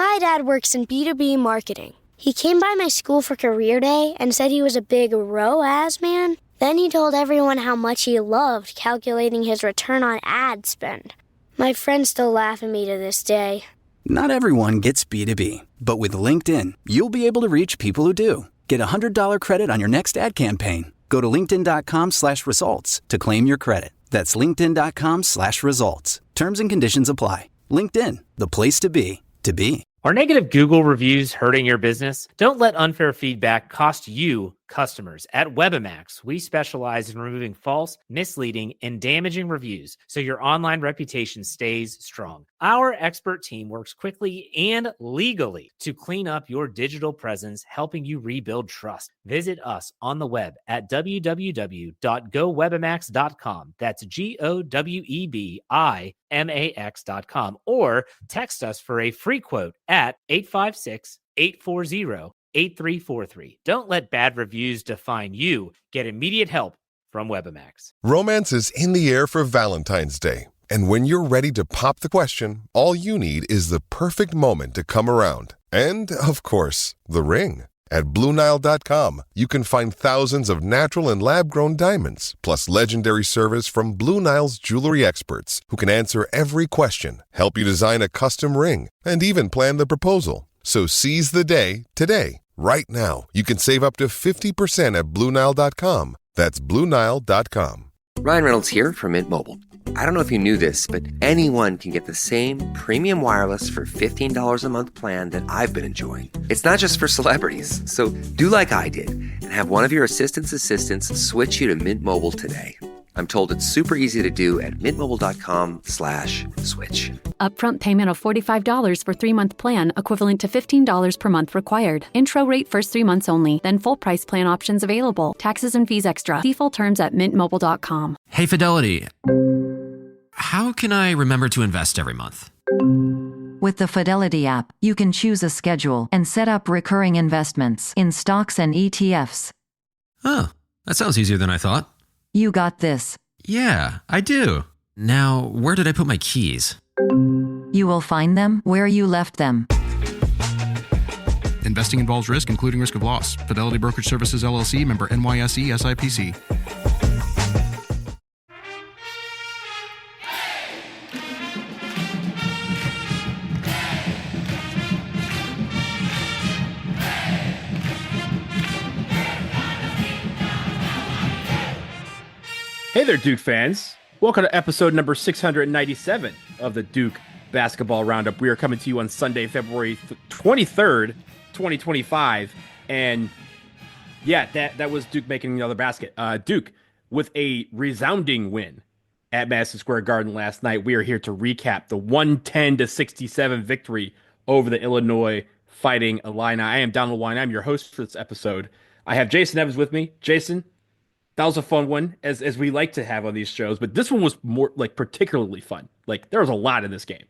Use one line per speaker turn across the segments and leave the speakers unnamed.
My dad works in B2B marketing. He came by my school for career day and said he was a big ROAS man. Then he told everyone how much he loved calculating his return on ad spend. My friends still laugh at me to this day.
Not everyone gets B2B, but with LinkedIn, you'll be able to reach people who do. Get a $100 credit on your next ad campaign. Go to linkedin.com/results to claim your credit. That's linkedin.com/results. Terms and conditions apply. LinkedIn, the place to be, to be.
Are negative Google reviews hurting your business? Don't let unfair feedback cost you customers. At Webamax, we specialize in removing false, misleading, and damaging reviews so your online reputation stays strong. Our expert team works quickly and legally to clean up your digital presence, helping you rebuild trust. Visit us on the web at www.gowebamax.com. That's GOWEBIMAX.com, or text us for a free quote at 856-840-8343. Don't let bad reviews define you. Get immediate help from Webamax.
Romance is in the air for Valentine's Day. And when you're ready to pop the question, all you need is the perfect moment to come around. And, of course, the ring. At BlueNile.com, you can find thousands of natural and lab-grown diamonds, plus legendary service from Blue Nile's jewelry experts who can answer every question, help you design a custom ring, and even plan the proposal. So seize the day today. Right now, you can save up to 50% at BlueNile.com. That's BlueNile.com.
Ryan Reynolds here from Mint Mobile. I don't know if you knew this, but anyone can get the same premium wireless for $15 a month plan that I've been enjoying. It's not just for celebrities. So do like I did and have one of your assistants switch you to Mint Mobile today. I'm told it's super easy to do at mintmobile.com/switch.
Upfront payment of $45 for 3-month plan, equivalent to $15 per month required. Intro rate first 3 months only, then full price plan options available. Taxes and fees extra. See full terms at mintmobile.com.
Hey, Fidelity. How can I remember to invest every month?
With the Fidelity app, you can choose a schedule and set up recurring investments in stocks and ETFs.
Oh, that sounds easier than I thought.
You got this.
Yeah, I do. Now, where did I put my keys?
You will find them where you left them.
Investing involves risk, including risk of loss. Fidelity Brokerage Services, LLC, member NYSE, SIPC.
Hey there, Duke fans. Welcome to episode number 697 of the Duke Basketball Roundup. We are coming to you on Sunday, February 23rd, 2025. And yeah, that was Duke making another basket. Duke, with a resounding win at Madison Square Garden last night, we are here to recap the 110-67 victory over the Illinois Fighting Illini. I am Donald Wine. I'm your host for this episode. I have Jason Evans with me. Jason, that was a fun one, as we like to have on these shows, but this one was more like particularly fun. Like, there was a lot in this game.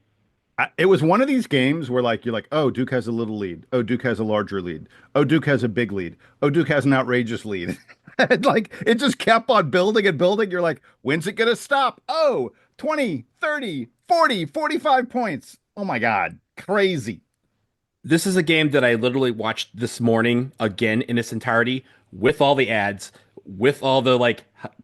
It was one of these games where you're like, oh, Duke has a little lead. Oh, Duke has a larger lead. Oh, Duke has a big lead. Oh, Duke has an outrageous lead. It just kept on building and building. You're like, when's it going to stop? Oh, 20, 30, 40, 45 points. Oh my God. Crazy.
This is a game that I literally watched this morning again in its entirety with all the ads, with all the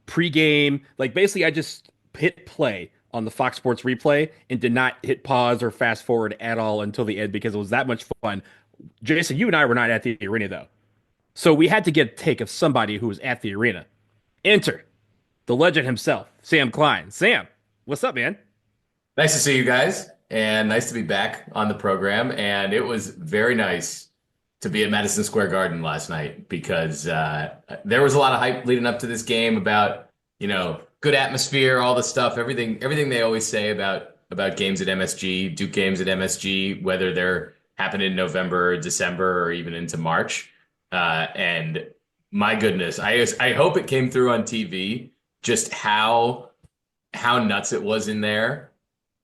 pregame, basically I just hit play on the Fox Sports replay and did not hit pause or fast forward at all until the end because it was that much fun. Jason, you and I were not at the arena though. So we had to get a take of somebody who was at the arena. Enter the legend himself, Sam Klein. Sam, what's up, man?
Nice to see you guys and nice to be back on the program. And it was very nice to be at Madison Square Garden last night because there was a lot of hype leading up to this game about, good atmosphere, all the stuff, everything they always say about games at MSG, Duke games at MSG, whether they're happening in November or December or even into March. And my goodness, I hope it came through on TV just how nuts it was in there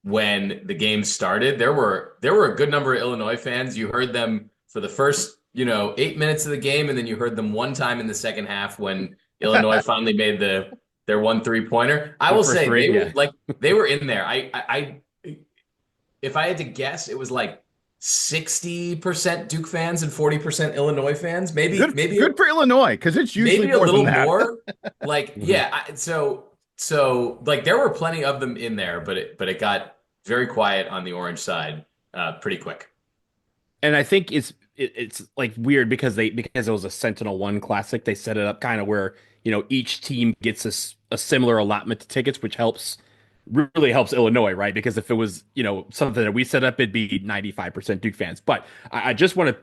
when the game started. There were a good number of Illinois fans. You heard them for the first, 8 minutes of the game, and then you heard them one time in the second half when Illinois finally made their 1 3-pointer. I will say they were in there. I if I had to guess, it was 60% Duke fans and 40% Illinois fans. Maybe
good for Illinois, because it's usually
maybe a
more
little
than that.
more. Like, so like there were plenty of them in there, but it got very quiet on the orange side pretty quick.
And I think it's like weird because it was a Sentinel One Classic. They set it up kind of where each team gets a similar allotment to tickets, which really helps Illinois, right? Because if it was something that we set up, it'd be 95% Duke fans. But I just want to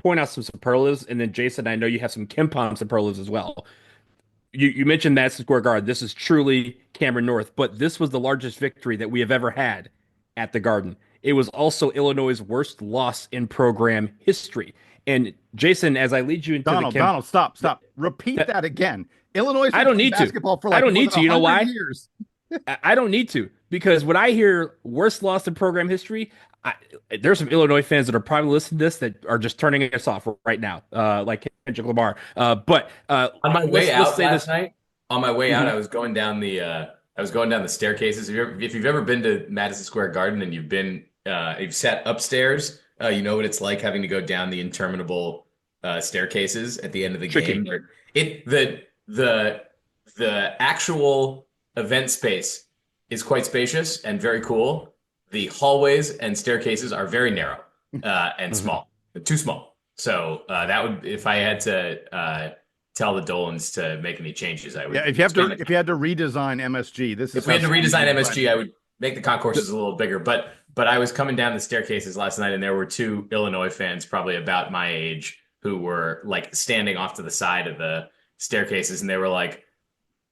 point out some superlatives, and then Jason, I know you have some KenPom superlatives as well. You mentioned Madison Square Garden. This is truly Cameron North, but this was the largest victory that we have ever had at the Garden. It was also Illinois' worst loss in program history. And Jason, as I lead you into
Donald, stop. Repeat that again. Illinois.
I don't need
basketball
to.
For like
I don't need to. You know why?
Years.
I don't need to, because when I hear worst loss in program history, there's some Illinois fans that are probably listening to this that are just turning us off right now, like Kendrick Lamar. But
on my way out last night, I was going down the staircases. If you've ever been to Madison Square Garden and you've sat upstairs, you know what it's like having to go down the interminable staircases at the end of the game. The actual event space is quite spacious and very cool. The hallways and staircases are very narrow and small, too small. So that would, if I had to tell the Dolans to make any changes, I would.
Yeah, if you had to redesign MSG,
if we had to redesign MSG, I would make the concourses a little bigger. But I was coming down the staircases last night, and there were two Illinois fans, probably about my age, who were like standing off to the side of the staircases, and they were like,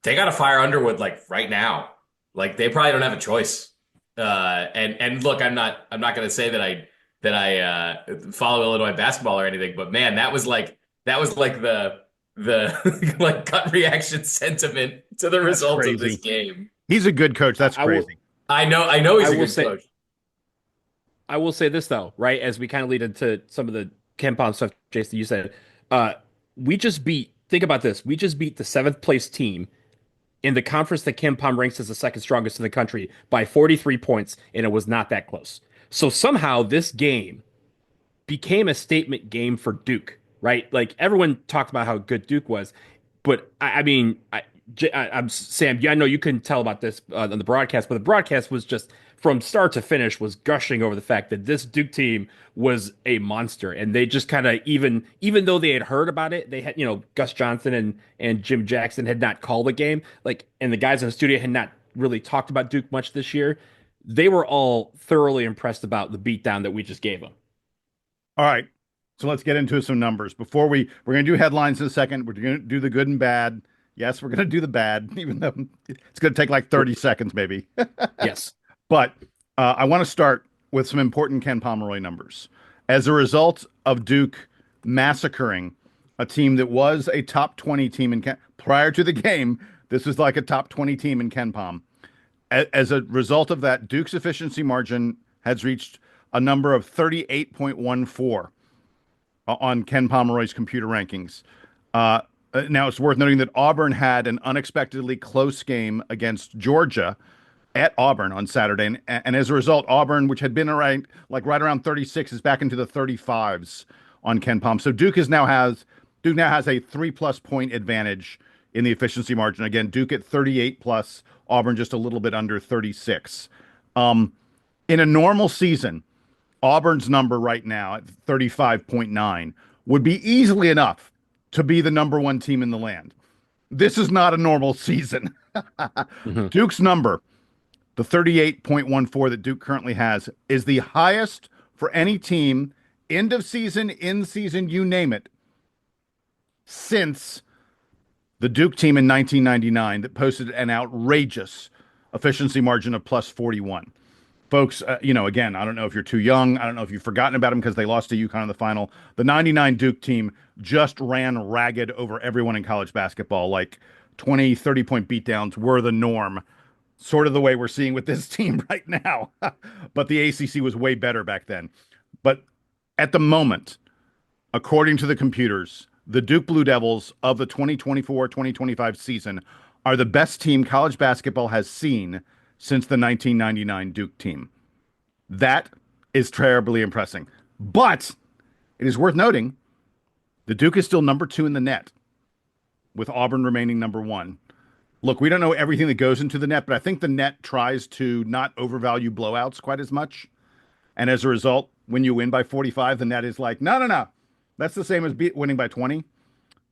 they got to fire Underwood like right now. Like they probably don't have a choice. And look, I'm not going to say that I follow Illinois basketball or anything, but man, that was like the like gut reaction sentiment to the results of this game.
He's a good coach. That's crazy.
I know he's a good coach.
I will say this though, right? As we kind of lead into some of the KenPom stuff, Jason, you said, think about this. We just beat the 7th place team in the conference that KenPom ranks as the second strongest in the country by 43 points, and it was not that close. So somehow this game became a statement game for Duke, right? Like everyone talked about how good Duke was, but I'm Sam. I know you couldn't tell about this on the broadcast, but the broadcast was just from start to finish was gushing over the fact that this Duke team was a monster, and they just kind of even though they had heard about it, they had Gus Johnson and Jim Jackson had not called the game, and the guys in the studio had not really talked about Duke much this year. They were all thoroughly impressed about the beatdown that we just gave them.
All right, so let's get into some numbers before we're going to do headlines in a second. We're going to do the good and bad. Yes, we're going to do the bad, even though it's going to take like 30 seconds, maybe.
Yes.
But I want to start with some important Ken Pomeroy numbers. As a result of Duke massacring a team that was a top 20 team prior to the game, this was like a top 20 team in KenPom. As a result of that, Duke's efficiency margin has reached a number of 38.14 on Ken Pomeroy's computer rankings. Now, it's worth noting that Auburn had an unexpectedly close game against Georgia at Auburn on Saturday. And as a result, Auburn, which had been right around 36, is back into the 35s on KenPom. So Duke now has a 3+ point advantage in the efficiency margin. Again, Duke at 38 plus, Auburn just a little bit under 36. In a normal season, Auburn's number right now at 35.9 would be easily enough to be the number one team in the land. This is not a normal season. Duke's number, the 38.14 that Duke currently has, is the highest for any team, end of season, in season, you name it, since the Duke team in 1999 that posted an outrageous efficiency margin of plus 41. Folks, again, I don't know if you're too young. I don't know if you've forgotten about them because they lost to UConn in the final. The 99 Duke team just ran ragged over everyone in college basketball. Like 20, 30-point beatdowns were the norm, sort of the way we're seeing with this team right now. But the ACC was way better back then. But at the moment, according to the computers, the Duke Blue Devils of the 2024-2025 season are the best team college basketball has seen since the 1999 Duke team. That is terribly impressive. But it is worth noting the Duke is still number 2 in the net, with Auburn remaining number 1. Look, we don't know everything that goes into the net, but I think the net tries to not overvalue blowouts quite as much. And as a result, when you win by 45, the net is like, no. That's the same as winning by 20.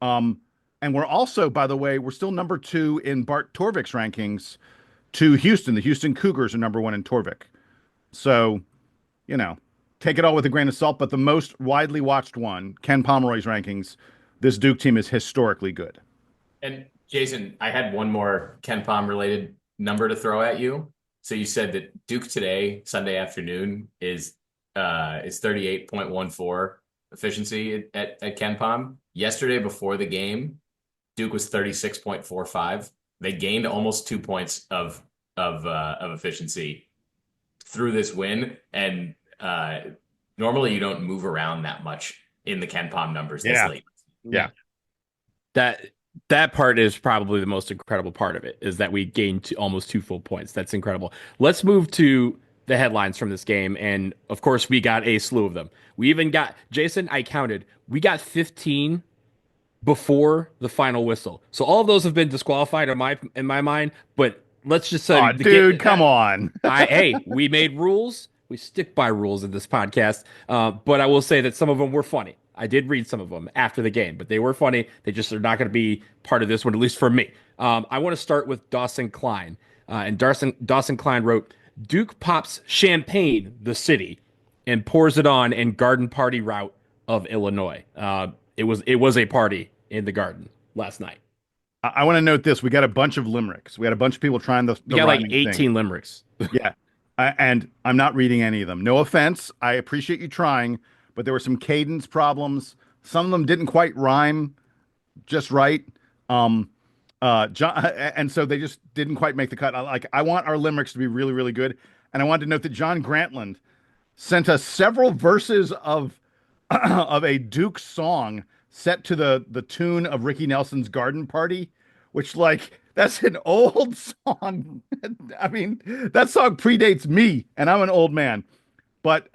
And we're also, by the way, we're still number 2 in Bart Torvik's rankings to Houston. The Houston Cougars are number 1 in Torvik. So, take it all with a grain of salt. But the most widely watched one, Ken Pomeroy's rankings, this Duke team is historically good.
And Jason, I had one more Ken Pom related number to throw at you. So you said that Duke today, Sunday afternoon, is 38.14 efficiency at Ken Pom. Yesterday before the game, Duke was 36.45. They gained almost 2 points of efficiency through this win. And normally you don't move around that much in the Ken Pom numbers this late.
Yeah.
That part is probably the most incredible part of it, is that we gained almost 2 full points. That's incredible. Let's move to the headlines from this game. And of course, we got a slew of them. We even got, Jason, I counted, we got 15 before the final whistle. So all of those have been disqualified in my mind, but let's just say,
dude, come on.
Hey, we made rules. We stick by rules in this podcast. But I will say that some of them were funny. I did read some of them after the game, but they were funny. They just are not going to be part of this one, at least for me. I want to start with Dawson Klein. And Dawson Klein wrote, Duke pops champagne, the city, and pours it on in garden party route of Illinois. It was a party in the Garden last night.
I want to note this. We got a bunch of limericks. We had a bunch of people trying the
We got like 18
thing.
limericks.
Yeah. And I'm not reading any of them. No offense. I appreciate you trying, but there were some cadence problems. Some of them didn't quite rhyme just right. John, and so they just didn't quite make the cut. I want our limericks to be really, really good. And I wanted to note that John Grantland sent us several verses of a Duke song set to the tune of Ricky Nelson's Garden Party, which, that's an old song. I mean, that song predates me, and I'm an old man. But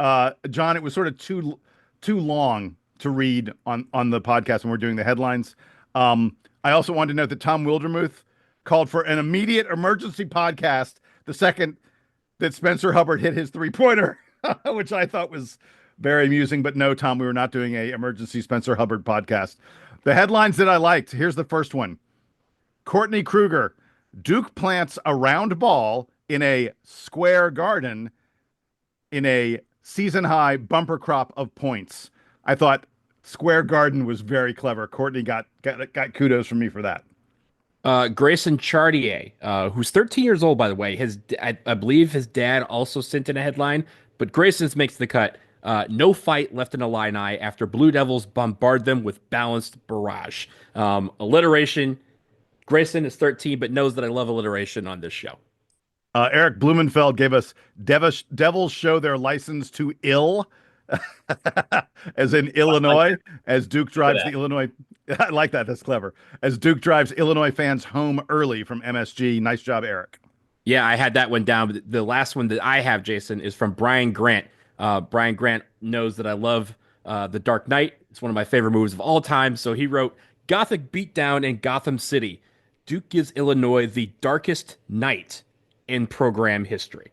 John, it was sort of too long to read on the podcast when we're doing the headlines. I also wanted to note that Tom Wildermuth called for an immediate emergency podcast the second that Spencer Hubbard hit his 3-pointer, which I thought was very amusing. But no, Tom, we were not doing a emergency Spencer Hubbard podcast. The headlines that I liked, here's the first one. Courtney Kruger, Duke plants a round ball in a square garden in a season-high bumper crop of points. I thought Square Garden was very clever. Courtney got kudos from me for that.
Grayson Chartier, who's 13 years old, by the way, I believe his dad also sent in a headline, but Grayson's makes the cut. No fight left in Illini after Blue Devils bombard them with balanced barrage. Alliteration. Grayson is 13, but knows that I love alliteration on this show.
Eric Blumenfeld gave us Devils show their license to ill, as in Illinois, as Duke drives the Illinois. I like that. That's clever. As Duke drives Illinois fans home early from MSG. Nice job, Eric.
Yeah, I had that one down. But the last one that I have, Jason, is from Brian Grant. Brian Grant knows that I love The Dark Knight. It's one of my favorite movies of all time. So he wrote, Gothic beatdown in Gotham City. Duke gives Illinois the darkest night in program history.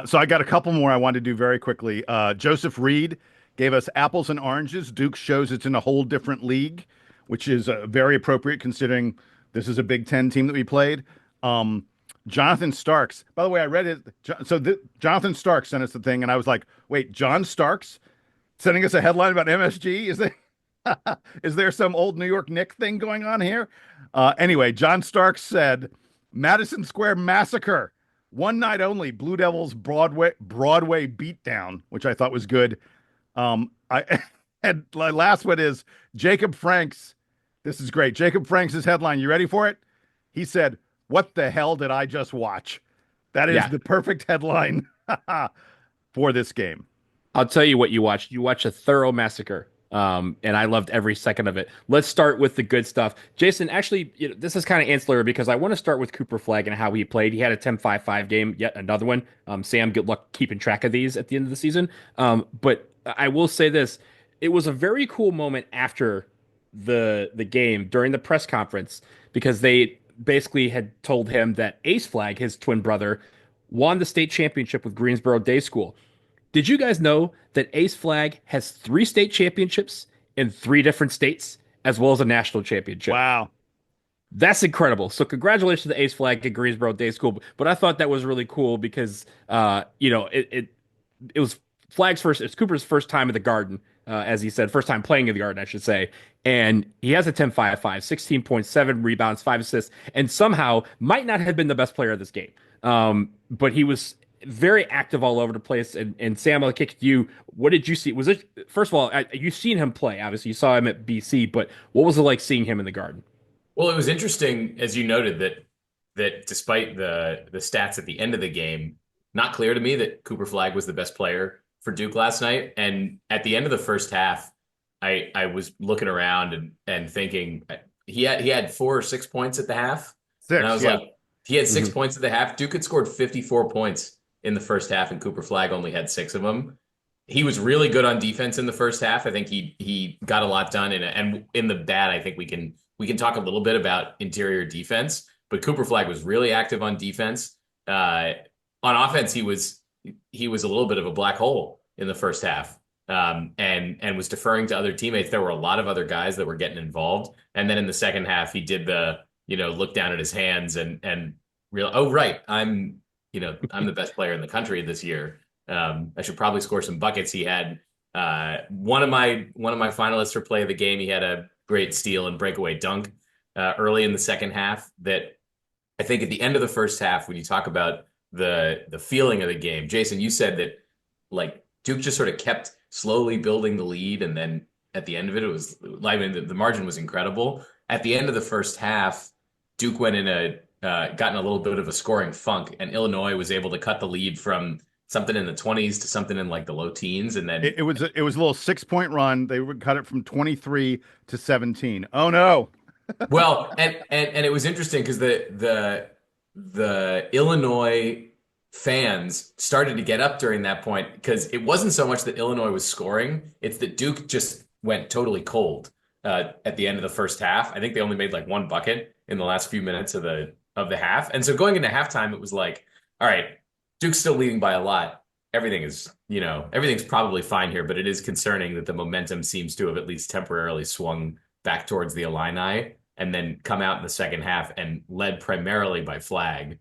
So I got a couple more I wanted to do very quickly. Joseph Reed gave us apples and oranges. Duke shows it's in a whole different league, which is very appropriate considering this is a Big Ten team that we played. Jonathan Starks. By the way, I read it. So Jonathan Starks sent us the thing, and I was like, wait, John Starks sending us a headline about MSG? Is there some old New York Knicks thing going on here? Anyway, John Starks said, Madison Square Massacre. One night only, Blue Devils Broadway beatdown, which I thought was good. And my last one is Jacob Franks. This is great. Jacob Franks' headline. You ready for it? He said, what the hell did I just watch? That is the perfect headline for this game.
I'll tell you what you watched. You watched a thorough massacre And I loved every second of it. Let's start with the good stuff. Jason, actually, this is kind of ancillary because I want to start with Cooper Flagg and how he played. He had a 10-5-5 game, yet another one. Sam, good luck keeping track of these at the end of the season. But I will say this. It was a very cool moment after the game during the press conference because they basically had told him that Ace Flagg, his twin brother, won the state championship with Greensboro Day School. Did you guys know that Ace Flagg has 3 state championships in 3 different states, as well as a national championship?
Wow.
That's incredible. So congratulations to Ace Flagg at Greensboro Day School. But I thought that was really cool because, it was Flagg's first, it's Cooper's first time at the Garden, as he said, first time playing in the Garden, I should say. And he has a 10-5-5, 16.7 rebounds, 5 assists, and somehow might not have been the best player of this game. But he was very active all over the place. And Sam, I'll kick to you. What did you see? Was it, first of all, you've seen him play, obviously you saw him at BC, but what was it like seeing him in the Garden?
Well, it was interesting, as you noted, that despite the stats at the end of the game, not clear to me that Cooper Flagg was the best player for Duke last night. And at the end of the first half, I was looking around and thinking he had 4 or 6 points at the half. And I was like, he had 6 points at the half. Duke had scored 54 points in the first half, and Cooper Flagg only had 6 of them. He was really good on defense in the first half. I think he got a lot done. And in the bad, I think we can talk a little bit about interior defense, but Cooper Flagg was really active on defense. On offense, he was a little bit of a black hole in the first half, and was deferring to other teammates. There were a lot of other guys that were getting involved. And then in the second half, he did the, look down at his hands and real, oh, right, I'm the best player in the country this year. I should probably score some buckets. He had one of my finalists for play of the game. He had a great steal and breakaway dunk early in the second half that I think at the end of the first half, when you talk about the feeling of the game, Jason, you said that like Duke just sort of kept slowly building the lead. And then at the end of it, the margin was incredible. At the end of the first half, Duke went in gotten a little bit of a scoring funk, and Illinois was able to cut the lead from something in the 20s to something in like the low teens. And then
it was a little 6-point run. They would cut it from 23 to 17. Oh no.
Well, and it was interesting because the Illinois fans started to get up during that point, because it wasn't so much that Illinois was scoring, it's that Duke just went totally cold at the end of the first half. I think they only made like 1 bucket in the last few minutes of the half. And so going into halftime, it was like, all right, Duke's still leading by a lot. Everything's probably fine here, but it is concerning that the momentum seems to have at least temporarily swung back towards the Illini, and then come out in the second half and led primarily by Flagg.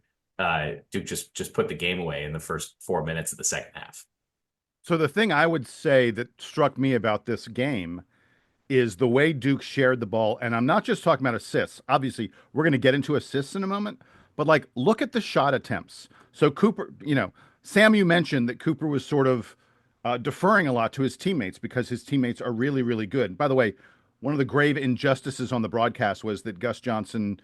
Duke just put the game away in the first 4 minutes of the second half.
So the thing I would say that struck me about this game is the way Duke shared the ball. And I'm not just talking about assists. Obviously, we're going to get into assists in a moment, but like, look at the shot attempts. So Cooper, Sam, you mentioned that Cooper was sort of deferring a lot to his teammates because his teammates are really, really good. By the way, one of the grave injustices on the broadcast was that Gus Johnson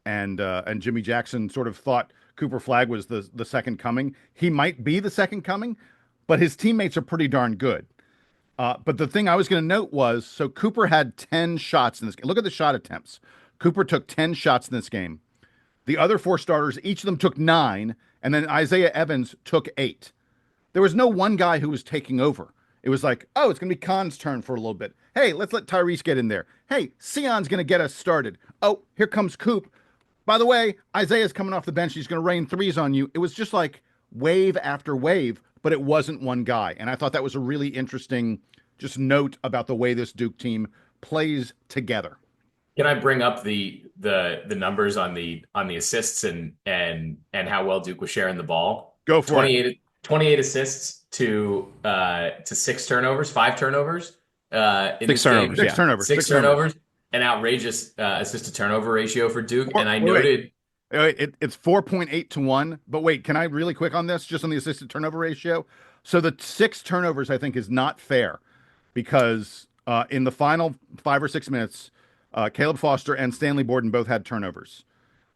and Jimmy Jackson sort of thought Cooper Flagg was the second coming. He might be the second coming, but his teammates are pretty darn good. But the thing I was going to note was, so Cooper had 10 shots in this game. Look at the shot attempts. Cooper took 10 shots in this game. The other 4 starters, each of them took 9, and then Isaiah Evans took 8. There was no one guy who was taking over. It was like, oh, it's going to be Khan's turn for a little bit. Hey, let's let Tyrese get in there. Hey, Sion's going to get us started. Oh, here comes Coop. By the way, Isaiah's coming off the bench. He's going to rain threes on you. It was just like wave after wave, but it wasn't one guy. And I thought that was a really interesting just note about the way this Duke team plays together.
Can I bring up the numbers on the assists and how well Duke was sharing the ball?
Go for it.
28 assists to 6 turnovers, 5 turnovers.
6 turnovers. 6 turnovers.
6 turnovers. An outrageous assist to turnover ratio for Duke. And I noted
it's 4.8 to 1. But wait, can I really quick on this, just on the assisted turnover ratio? So the 6 turnovers, I think, is not fair, because in the final 5 or 6 minutes, Caleb Foster and Stanley Borden both had turnovers.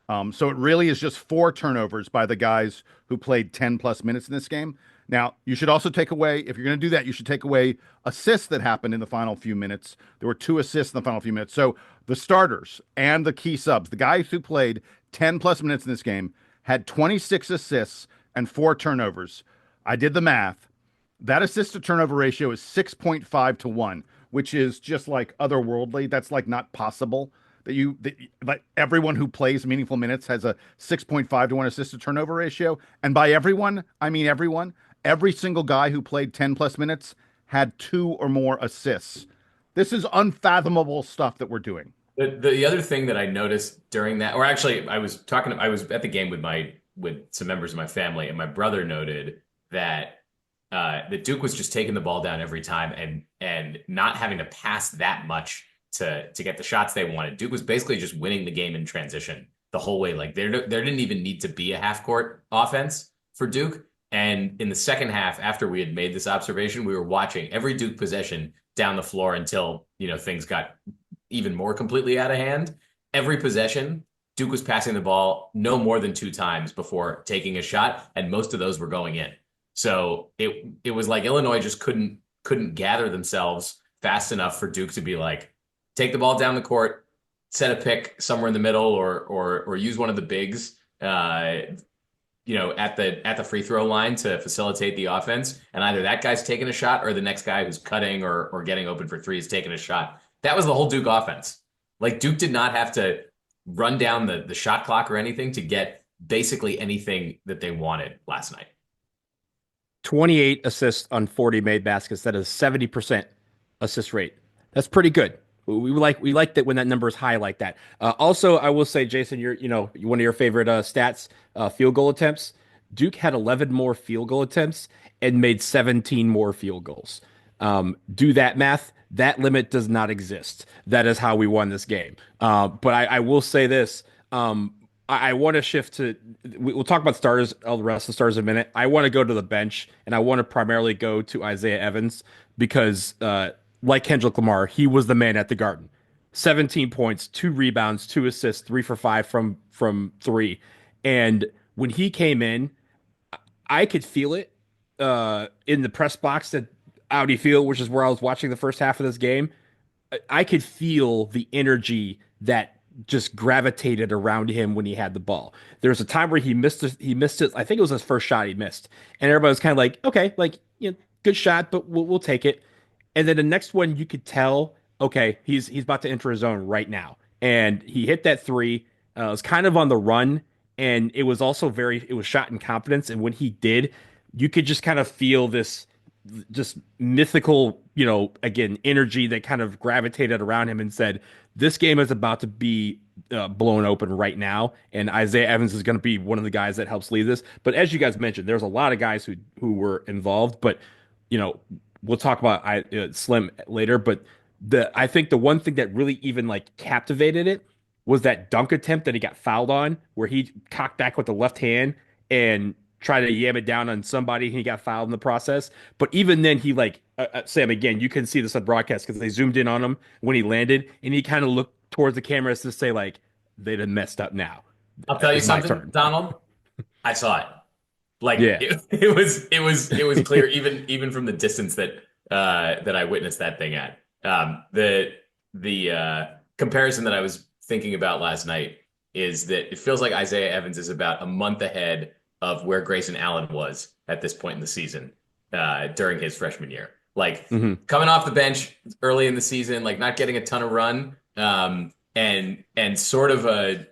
So it really is just 4 turnovers by the guys who played 10 plus minutes in this game. Now, you should also take away, if you're going to do that, you should take away assists that happened in the final few minutes. There were 2 assists in the final few minutes. So the starters and the key subs, the guys who played 10 plus minutes in this game, had 26 assists and 4 turnovers. I did the math. That assist to turnover ratio is 6.5 to 1, which is just like otherworldly. That's like not possible. Like everyone who plays meaningful minutes has a 6.5 to 1 assist to turnover ratio. And by everyone, I mean everyone. Every single guy who played 10 plus minutes had 2 or more assists. This is unfathomable stuff that we're doing.
The other thing that I noticed during that, or actually I was at the game with some members of my family, and my brother noted that Duke was just taking the ball down every time and not having to pass that much to get the shots they wanted. Duke was basically just winning the game in transition the whole way. Like there didn't even need to be a half court offense for Duke. And in the second half, after we had made this observation, we were watching every Duke possession down the floor until, things got even more completely out of hand. Every possession, Duke was passing the ball no more than 2 times before taking a shot, and most of those were going in. So it was like Illinois just couldn't gather themselves fast enough for Duke to be like, take the ball down the court, set a pick somewhere in the middle, or use one of the bigs, at the free throw line to facilitate the offense. And either that guy's taking a shot or the next guy who's cutting or getting open for 3 is taking a shot. That was the whole Duke offense. Like Duke did not have to run down the shot clock or anything to get basically anything that they wanted last night.
28 assists on 40 made baskets. That is 70% assist rate. That's pretty good. We like that when that number is high like that. Also, I will say, Jason, you're one of your favorite stats, field goal attempts. Duke had 11 more field goal attempts and made 17 more field goals. Do that math. That limit does not exist. That is how we won this game. But I will say this. I want to shift to, we'll talk about starters, all the rest of the starters in a minute. I want to go to the bench, and I want to primarily go to Isaiah Evans because, like Kendrick Lamar, he was the man at the Garden. 17 points, 2 rebounds, 2 assists, 3 for 5 from 3. And when he came in, I could feel it in the press box at Audi Field, which is where I was watching the first half of this game. I could feel the energy that just gravitated around him when he had the ball. There was a time where he missed it. I think it was his first shot he missed. And everybody was kind of like, okay, good shot, but we'll take it. And then the next one, you could tell, okay, he's about to enter his zone right now. And he hit that 3. It was kind of on the run. And it was also it was shot in confidence. And when he did, you could just kind of feel this just mythical, again, energy that kind of gravitated around him and said, this game is about to be blown open right now. And Isaiah Evans is going to be one of the guys that helps lead this. But as you guys mentioned, there's a lot of guys who were involved, but, we'll talk about Slim later. But I think the one thing that really even captivated it was that dunk attempt that he got fouled on, where he cocked back with the left hand and tried to yam it down on somebody, and he got fouled in the process. But even then, he Sam, again, you can see this on broadcast because they zoomed in on him when he landed, and he kind of looked towards the cameras to say they done messed up now.
I'll tell you something, Donald. I saw it. It was clear even from the distance that I witnessed that thing at. The comparison that I was thinking about last night is that it feels like Isaiah Evans is about a month ahead of where Grayson Allen was at this point in the season during his freshman year. Coming off the bench early in the season, not getting a ton of run, and sort of a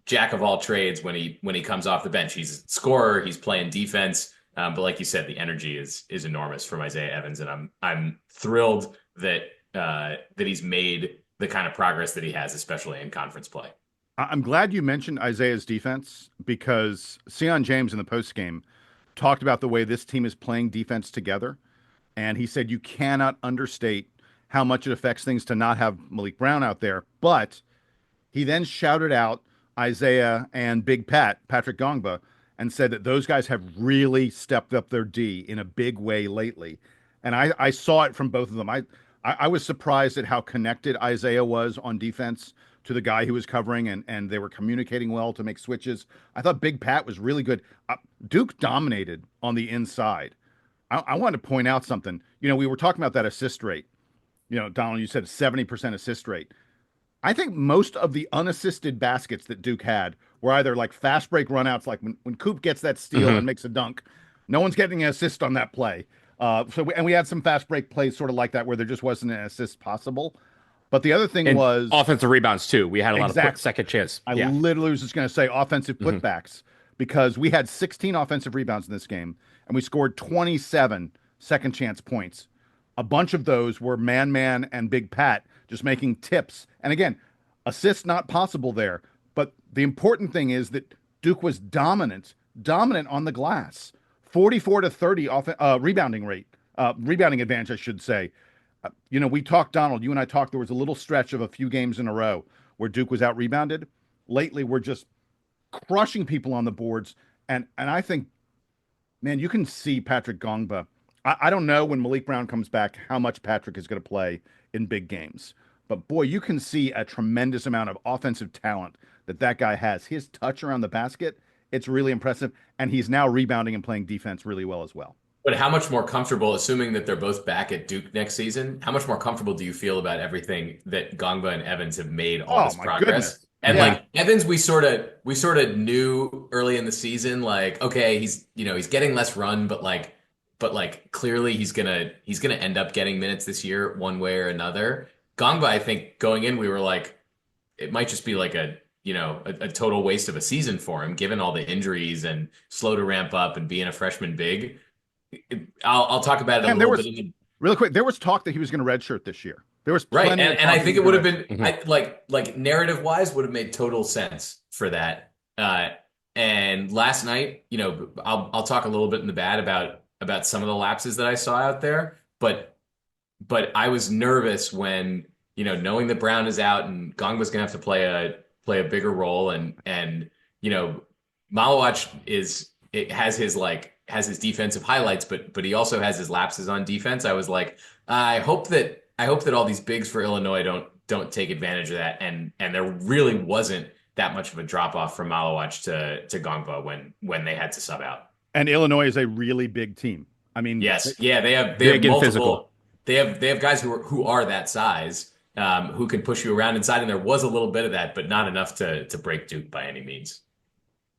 jack of all trades when he comes off the bench. He's a scorer, he's playing defense, but like you said, the energy is enormous from Isaiah Evans, and I'm thrilled that he's made the kind of progress that he has, especially in conference play.
I'm glad you mentioned Isaiah's defense because Sion James in the postgame talked about the way this team is playing defense together, and he said you cannot understate how much it affects things to not have Malik Brown out there. But he then shouted out Isaiah and Big Patrick Gongba, and said that those guys have really stepped up their D in a big way lately. And I saw it from both of them. I was surprised at how connected Isaiah was on defense to the guy who was covering, and they were communicating well to make switches. I thought Big Pat was really good. Duke dominated on the inside. I want to point out something. We were talking about that assist rate. Donald, you said 70% assist rate. I think most of the unassisted baskets that Duke had were either like fast break runouts, like when Coop gets that steal and makes a dunk. No one's getting an assist on that play. We had some fast break plays sort of like that where there just wasn't an assist possible. But the other thing was
offensive rebounds too. We had a lot of second chance.
I literally was just going to say offensive putbacks because we had 16 offensive rebounds in this game and we scored 27 second chance points. A bunch of those were Man and Big Pat just making tips. And again, assists not possible there. But the important thing is that Duke was dominant on the glass. 44-30 rebounding rate, rebounding advantage, I should say. We talked, Donald, you and I talked, there was a little stretch of a few games in a row where Duke was out rebounded. Lately, we're just crushing people on the boards. And I think, man, you can see Patrick Gongba. I don't know when Malik Brown comes back how much Patrick is going to play in big games. But, boy, you can see a tremendous amount of offensive talent that guy has. His touch around the basket, it's really impressive. And he's now rebounding and playing defense really well as well.
But how much more comfortable, assuming that they're both back at Duke next season, how much more comfortable do you feel about everything that Gongba and Evans have made all this progress? Goodness. And like Evans, we sort of knew early in the season, like, okay, he's getting less run, but clearly he's gonna end up getting minutes this year one way or another. Gongba, I think going in, we were like, it might just be like a total waste of a season for him, given all the injuries and slow to ramp up and being a freshman big. I'll talk about it a little bit.
Really quick, there was talk that he was going to redshirt this year. There was
right, and I think it would have been like narrative wise would have made total sense for that. And last night, I'll talk a little bit in the bad about some of the lapses that I saw out there, but I was nervous when knowing that Brown is out and Gongba's going to have to play a bigger role, and Malawach has his defensive highlights, but he also has his lapses on defense. I was like, I hope that all these bigs for Illinois don't take advantage of that. And there really wasn't that much of a drop off from Malawach to Gongba when they had to sub out.
And Illinois is a really big team. I mean,
yes, they have multiple. Physical. They have guys who are that size, who can push you around inside. And there was a little bit of that, but not enough to break Duke by any means.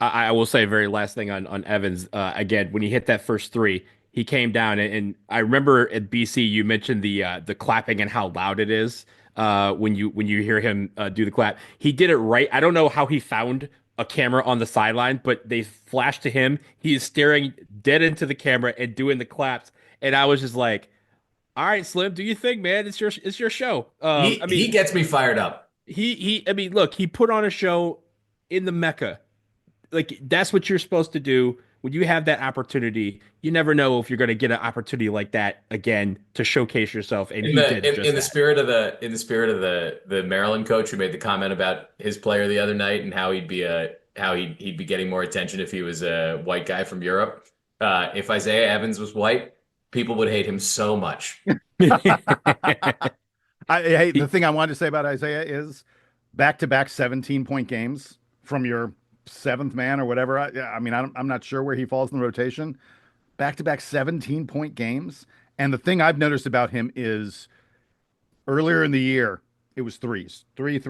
I will say very last thing on Evans. Again, when he hit that first three, he came down, and I remember at BC you mentioned the clapping and how loud it is when you hear him do the clap. He did it right. I don't know how he found a camera on the sideline, but they flashed to him. He is staring dead into the camera and doing the claps, and I was just like, "All right, Slim, do you think, man? It's your show."
He gets me fired up.
Look, he put on a show in the Mecca. Like, that's what you're supposed to do when you have that opportunity. You never know if you're going to get an opportunity like that again to showcase yourself. And
in the spirit of the Maryland coach who made the comment about his player the other night and how he'd be getting more attention if he was a white guy from Europe. If Isaiah Evans was white, people would hate him so much.
The thing I wanted to say about Isaiah is back-to-back 17-point games from your seventh man or whatever. I'm not sure where he falls in the rotation. Back-to-back 17-point games. And the thing I've noticed about him is earlier in the year, it was threes. Three.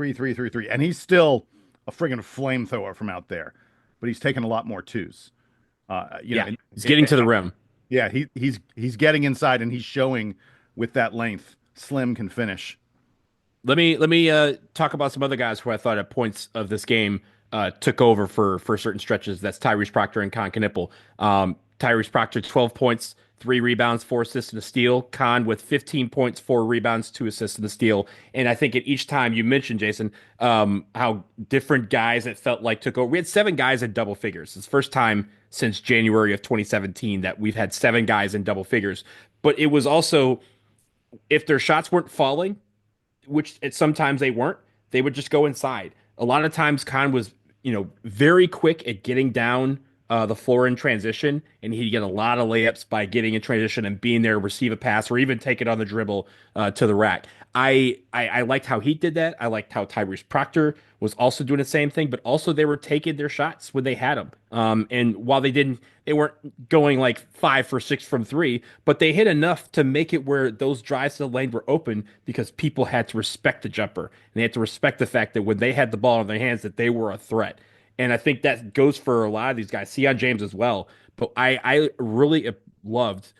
And he's still a friggin' flamethrower from out there. But he's taken a lot more twos.
He's getting to the rim.
Yeah, he's getting inside, and he's showing with that length. Slim can finish.
Let me talk about some other guys who I thought at points of this game took over for certain stretches. That's Tyrese Proctor and Con Knipple. Tyrese Proctor, 12 points, 3 rebounds, 4 assists, and a steal. Con with 15 points, 4 rebounds, 2 assists, and a steal. And I think at each time you mentioned, Jason, how different guys it felt like took over. We had 7 guys in double figures. It's the first time since January of 2017 that we've had 7 guys in double figures. But it was also, if their shots weren't falling, which sometimes they weren't, they would just go inside. A lot of times Con was very quick at getting down the floor in transition, and he'd get a lot of layups by getting in transition and being there to receive a pass or even take it on the dribble to the rack. I liked how he did that. I liked how Tyrese Proctor was also doing the same thing, but also they were taking their shots when they had them. And while they weren't going like 5 for 6 from 3, but they hit enough to make it where those drives to the lane were open because people had to respect the jumper and they had to respect the fact that when they had the ball in their hands that they were a threat. And I think that goes for a lot of these guys, Sion James as well. But I really loved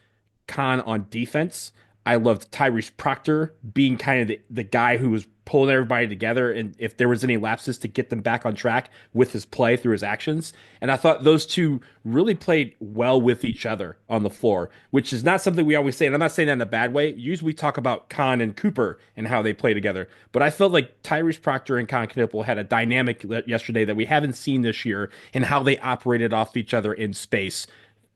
Khan on defense. I loved Tyrese Proctor being kind of the guy who was pulling everybody together, and if there was any lapses to get them back on track with his play through his actions. And I thought those two really played well with each other on the floor, which is not something we always say, and I'm not saying that in a bad way. Usually we talk about Khan and Cooper and how they play together, but I felt like Tyrese Proctor and Khan Knippel had a dynamic yesterday that we haven't seen this year in how they operated off each other in space,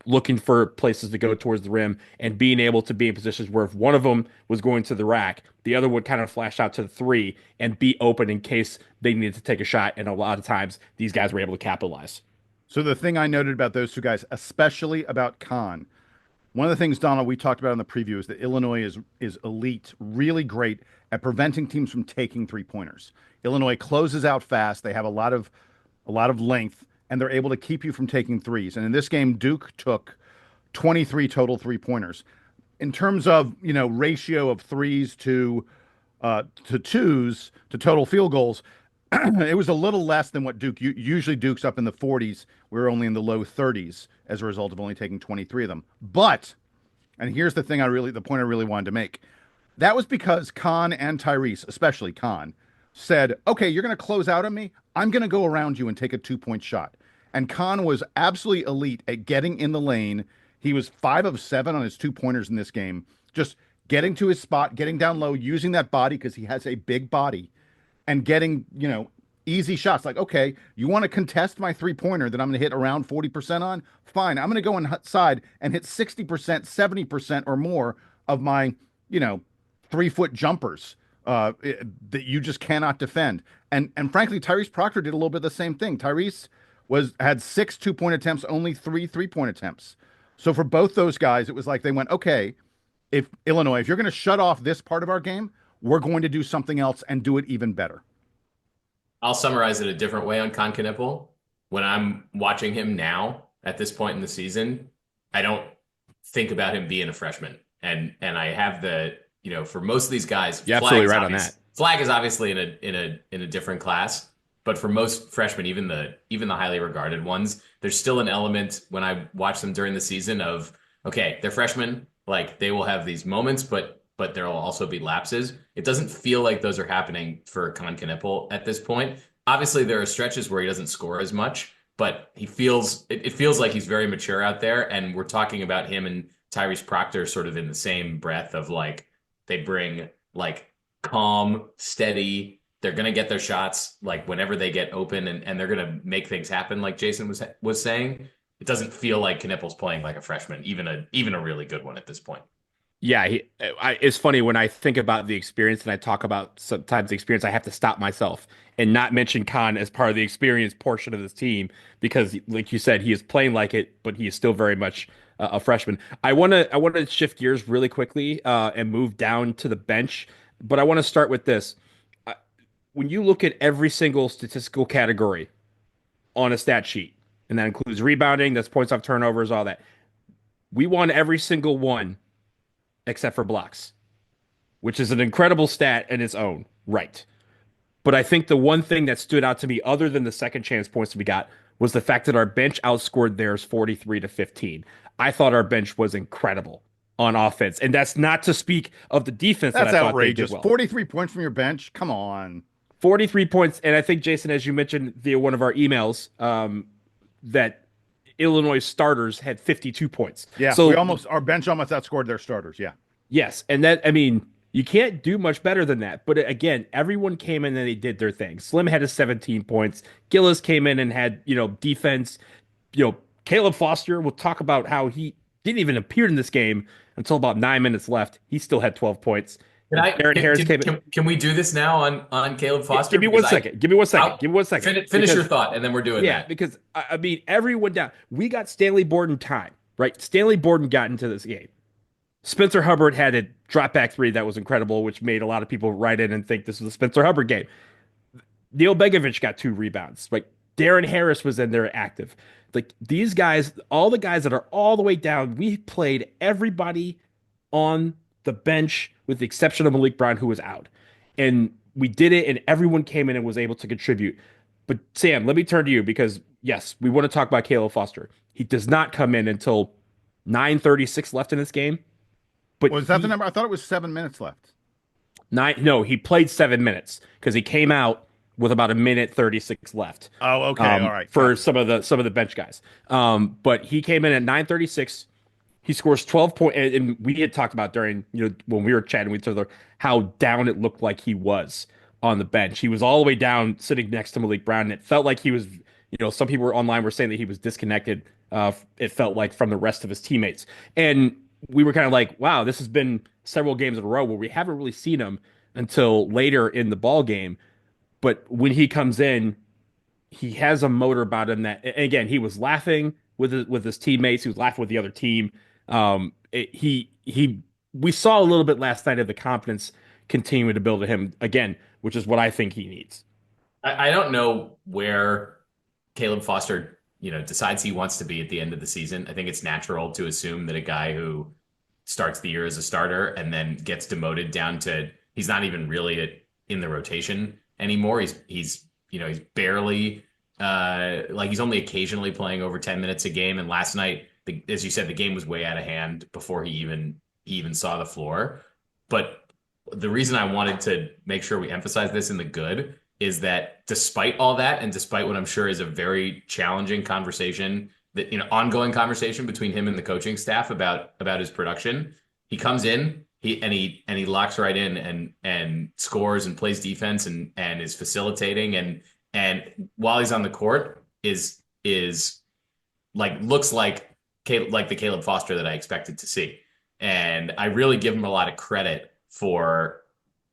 looking for places to go towards the rim and being able to be in positions where if one of them was going to the rack, the other would kind of flash out to the 3 and be open in case they needed to take a shot. And a lot of times these guys were able to capitalize.
So the thing I noted about those two guys, especially about Khan, one of the things, Donald, we talked about in the preview is that Illinois is elite, really great at preventing teams from taking 3-pointers. Illinois closes out fast. They have a lot of length, and they're able to keep you from taking threes. And in this game, Duke took 23 total 3-pointers. In terms of, ratio of threes to twos to total field goals, it was a little less than what Duke usually. Duke's up in the 40s. We're only in the low 30s as a result of only taking 23 of them. But, and here's the point I really wanted to make. That was because Khan and Tyrese, especially Khan, said, okay, you're going to close out on me. I'm going to go around you and take a 2-point shot. And Khan was absolutely elite at getting in the lane. He was 5 of 7 on his 2-pointers in this game, just getting to his spot, getting down low, using that body because he has a big body, and getting, easy shots. Like, okay, you want to contest my 3-pointer that I'm going to hit around 40% on? Fine. I'm going to go inside and hit 60%, 70% or more of my, 3-foot jumpers that you just cannot defend. And frankly, Tyrese Proctor did a little bit of the same thing. Tyrese had 6 2-point attempts, only 3 3-point attempts. So for both those guys, it was like they went, okay, if Illinois, if you're going to shut off this part of our game, we're going to do something else and do it even better.
I'll summarize it a different way on Kon Knippel. When I'm watching him now at this point in the season, I don't think about him being a freshman. And I have for most of these guys,
you're absolutely right on that.
Flag is obviously in a different class. But for most freshmen, even the highly regarded ones, there's still an element when I watch them during the season of, okay, they're freshmen, like they will have these moments, but there will also be lapses. It doesn't feel like those are happening for Kon Knippel at this point. Obviously, there are stretches where he doesn't score as much, but it feels like he's very mature out there. And we're talking about him and Tyrese Proctor sort of in the same breath of like, they bring like calm, steady. They're going to get their shots like whenever they get open and they're going to make things happen. Like Jason was saying, it doesn't feel like Knippel's playing like a freshman, even a really good one at this point.
Yeah. It's funny when I think about the experience and I talk about sometimes the experience, I have to stop myself and not mention Khan as part of the experience portion of this team, because like you said, he is playing like it, but he is still very much a freshman. I want to shift gears really quickly and move down to the bench, but I want to start with this. When you look at every single statistical category on a stat sheet, and that includes rebounding, that's points off turnovers, all that, we won every single one except for blocks, which is an incredible stat in its own right. But I think the one thing that stood out to me, other than the second chance points we got, was the fact that our bench outscored theirs 43-15. I thought our bench was incredible on offense, and that's not to speak of the defense.
That's
that I thought
outrageous.
They did well.
43 points from your bench? Come on.
43 points, and I think, Jason, as you mentioned via one of our emails, that Illinois starters had 52 points.
Yeah, so our bench almost outscored their starters, yeah.
Yes, and you can't do much better than that. But again, everyone came in and they did their thing. Slim had his 17 points. Gillis came in and had, defense. Caleb Foster, we'll talk about how he didn't even appear in this game until about 9 minutes left. He still had 12 points. Darren Harris came in.
Can we do this now on Caleb Foster?
Give me 1 second. Give me 1 second. Give me 1 second.
Finish your thought, and then we're doing that.
Yeah, because I mean, everyone down. We got Stanley Borden time, right? Stanley Borden got into this game. Spencer Hubbard had a drop back three that was incredible, which made a lot of people write in and think this was a Spencer Hubbard game. Neil Begovic got 2 rebounds. Like Darren Harris was in there active. Like these guys, all the guys that are all the way down, we played everybody on the bench with the exception of Malik Brown, who was out. And we did it, and everyone came in and was able to contribute. But Sam, let me turn to you because, yes, we want to talk about Caleb Foster. He does not come in until 9:36 left in this game. But
was that the number? I thought it was 7 minutes left.
No, he played 7 minutes because he came out with about 1:36 left.
Oh, okay, all right.
For some of the bench guys. But he came in at 9:36. He scores 12 points, and we had talked about during when we were chatting with each other how down it looked like he was on the bench. He was all the way down, sitting next to Malik Brown, and it felt like he was. Some people online were saying that he was disconnected. It felt like from the rest of his teammates, and we were kind of like, wow, this has been several games in a row where we haven't really seen him until later in the ball game. But when he comes in, he has a motor about him that, and again, he was laughing with his teammates. He was laughing with the other team. We saw a little bit last night of the confidence continuing to build to him again, which is what I think he needs.
I don't know where Caleb Foster decides he wants to be at the end of the season. I think it's natural to assume that a guy who starts the year as a starter and then gets demoted down to he's not even really in the rotation anymore. He's barely he's only occasionally playing over 10 minutes a game. And last night, as you said, the game was way out of hand before he even saw the floor. But the reason I wanted to make sure we emphasize this in the good is that despite all that, and despite what I'm sure is a very challenging conversation, that ongoing conversation between him and the coaching staff about his production, he comes in, he locks right in and scores and plays defense and is facilitating and while he's on the court is looks like the Caleb Foster that I expected to see. And I really give him a lot of credit for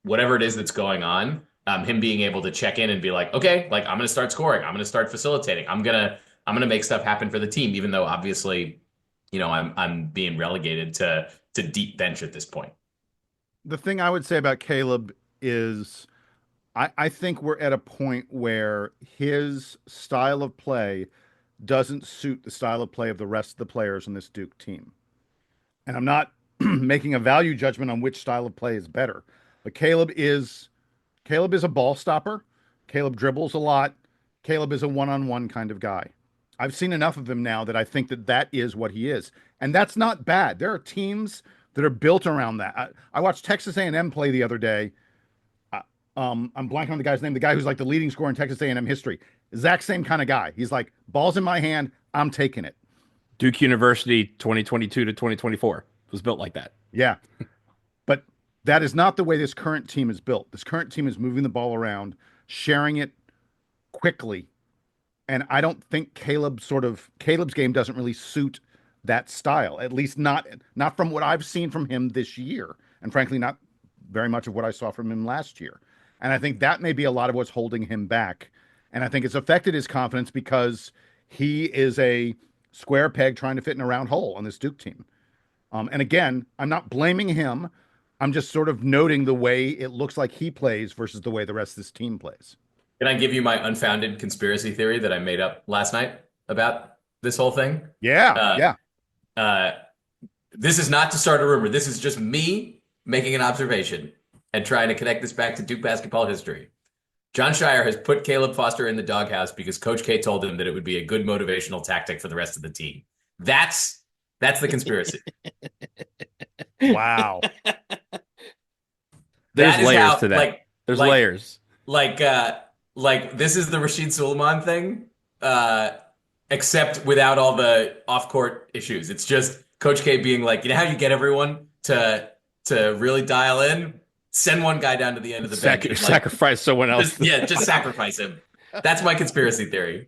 whatever it is that's going on. Him being able to check in and be like, okay, I'm going to start scoring. I'm going to start facilitating. I'm going to make stuff happen for the team, even though obviously, I'm being relegated to deep bench at this point.
The thing I would say about Caleb is I think we're at a point where his style of play doesn't suit the style of play of the rest of the players on this Duke team. And I'm not making a value judgment on which style of play is better, but Caleb is a ball stopper. Caleb dribbles a lot. Caleb is a one-on-one kind of guy. I've seen enough of him now that I think that is what he is. And that's not bad. There are teams that are built around that. I watched Texas A&M play the other day. I'm blanking on the guy's name. The guy who's like the leading scorer in Texas A&M history. Exact same kind of guy. He's like, ball's in my hand. I'm taking it.
Duke University 2022 to 2024 was built like that.
Yeah. But that is not the way this current team is built. This current team is moving the ball around, sharing it quickly. And I don't think Caleb's game doesn't really suit that style, at least not from what I've seen from him this year. And frankly, not very much of what I saw from him last year. And I think that may be a lot of what's holding him back. And I think it's affected his confidence because he is a square peg trying to fit in a round hole on this Duke team. And again, I'm not blaming him. I'm just sort of noting the way it looks like he plays versus the way the rest of this team plays.
Can I give you my unfounded conspiracy theory that I made up last night about this whole thing?
Yeah.
This is not to start a rumor. This is just me making an observation and trying to connect this back to Duke basketball history. John Shire has put Caleb Foster in the doghouse because Coach K told him that it would be a good motivational tactic for the rest of the team. That's the conspiracy.
Wow.
There's layers to that. There's layers.
Like this is the Rashid Suleiman thing, except without all the off-court issues. It's just Coach K being like, how you get everyone to really dial in? Send one guy down to the end of the bench.
Sacrifice someone else.
Just sacrifice him. That's my conspiracy theory.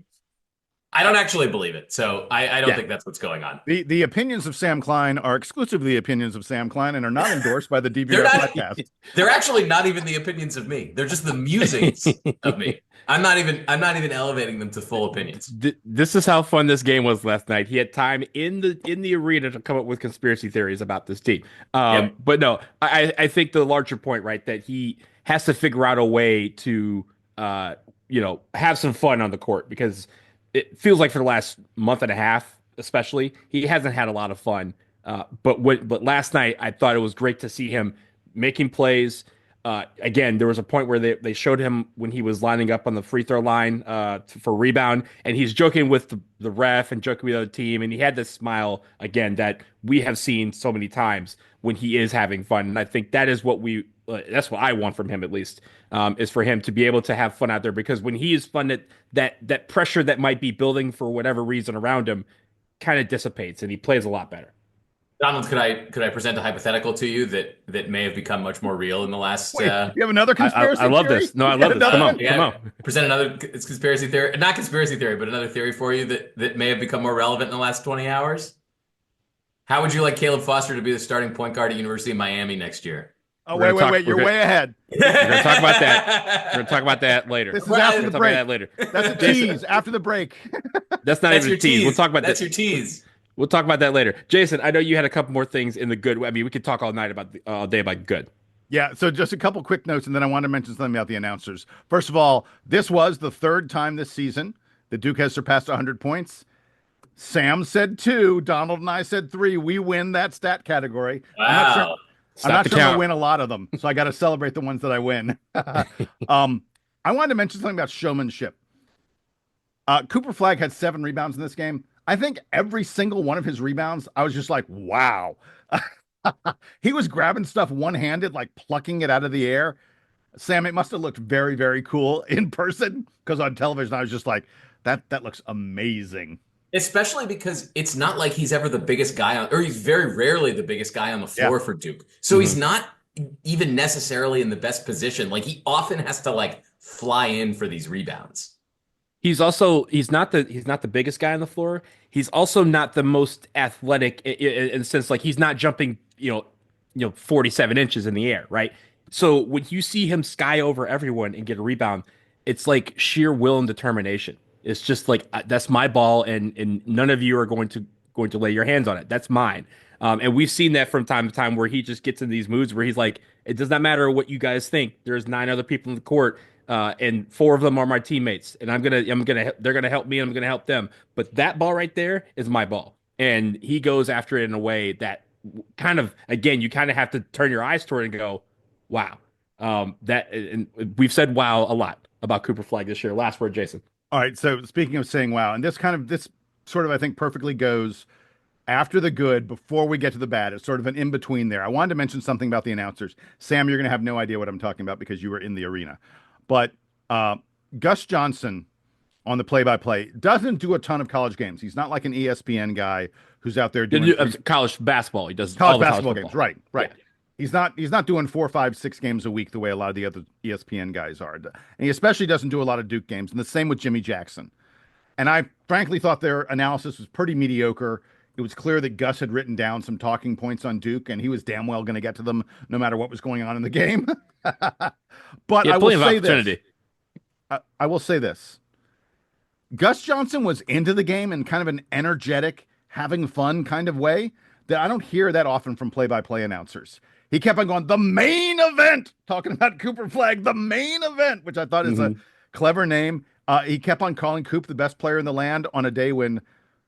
I don't actually believe it. So I don't think that's what's going on.
The opinions of Sam Klein are exclusively the opinions of Sam Klein and are not endorsed by the DBR podcast.
They're actually not even the opinions of me. They're just the musings of me. I'm not even elevating them to full opinions.
This is how fun this game was last night. He had time in the arena to come up with conspiracy theories about this team. But no, I think the larger point, right, that he has to figure out a way to have some fun on the court, because it feels like for the last month and a half, especially, he hasn't had a lot of fun. But last night, I thought it was great to see him making plays. Again, there was a point where they showed him when he was lining up on the free throw line for rebound, and he's joking with the ref and joking with the other team, and he had this smile again that we have seen so many times when he is having fun. And I think that is what that's what I want from him, at least, is for him to be able to have fun out there, because when he is fun, that pressure that might be building for whatever reason around him kind of dissipates, and he plays a lot better.
Donald, could I present a hypothetical to you that may have become much more real in the last?
Wait, you have another conspiracy
I love
theory?
this. No, I love this. Come on.
Present another conspiracy theory, not conspiracy theory, but another theory for you that may have become more relevant in the last 20 hours. How would you like Caleb Foster to be the starting point guard at University of Miami next year?
Oh, wait. You're way ahead.
We're going to talk about that. We're going to talk about that later.
This is after the break.
That later.
That's a tease after the break.
That's not even a tease. We'll talk about
That's your tease.
We'll talk about that later. Jason, I know you had a couple more things in the good. I mean, we could talk all night all day about good.
Yeah, so just a couple quick notes, and then I want to mention something about the announcers. First of all, this was the third time this season that Duke has surpassed 100 points. Sam said 2. Donald and I said 3. We win that stat category.
Wow.
I'm not sure I win a lot of them, so I got to celebrate the ones that I win. I wanted to mention something about showmanship. Cooper Flagg had 7 rebounds in this game. I think every single one of his rebounds, I was just like, wow. He was grabbing stuff one-handed, like plucking it out of the air. Sam, it must have looked very, very cool in person, because on television, I was just like, that looks amazing.
Especially because it's not like he's ever the biggest guy or he's very rarely the biggest guy on the floor for Duke. So he's not even necessarily in the best position. Like, he often has to fly in for these rebounds.
He's not the biggest guy on the floor. He's also not the most athletic in the sense, like, he's not jumping 47 inches in the air, right? So when you see him sky over everyone and get a rebound, it's like sheer will and determination. It's just like, that's my ball, and none of you are going to lay your hands on it. That's mine. And we've seen that from time to time where he just gets in these moods where he's like, it does not matter what you guys think. There's 9 other people in the court. And 4 of them are my teammates, and they're gonna help me, and I'm gonna help them. But that ball right there is my ball, and he goes after it in a way that kind of, again, you kind of have to turn your eyes toward it and go, wow. And we've said wow a lot about Cooper Flagg this year. Last word, Jason.
All right. So speaking of saying wow, and this sort of I think perfectly goes after the good before we get to the bad. It's sort of an in between there. I wanted to mention something about the announcers. Sam, you're gonna have no idea what I'm talking about because you were in the arena. But Gus Johnson on the play-by-play doesn't do a ton of college games. He's not like an ESPN guy who's out there doing
college basketball. He does
college
all the
basketball
college
games. Right.
Yeah.
He's not doing 4, 5, 6 games a week the way a lot of the other ESPN guys are. And he especially doesn't do a lot of Duke games. And the same with Jimmy Jackson. And I frankly thought their analysis was pretty mediocre. It was clear that Gus had written down some talking points on Duke, and he was damn well going to get to them no matter what was going on in the game. But I will say this. I will say this. Gus Johnson was into the game in kind of an energetic, having fun kind of way that I don't hear that often from play-by-play announcers. He kept on going, the main event, talking about Cooper Flagg, the main event, which I thought is a clever name. He kept on calling Coop the best player in the land on a day when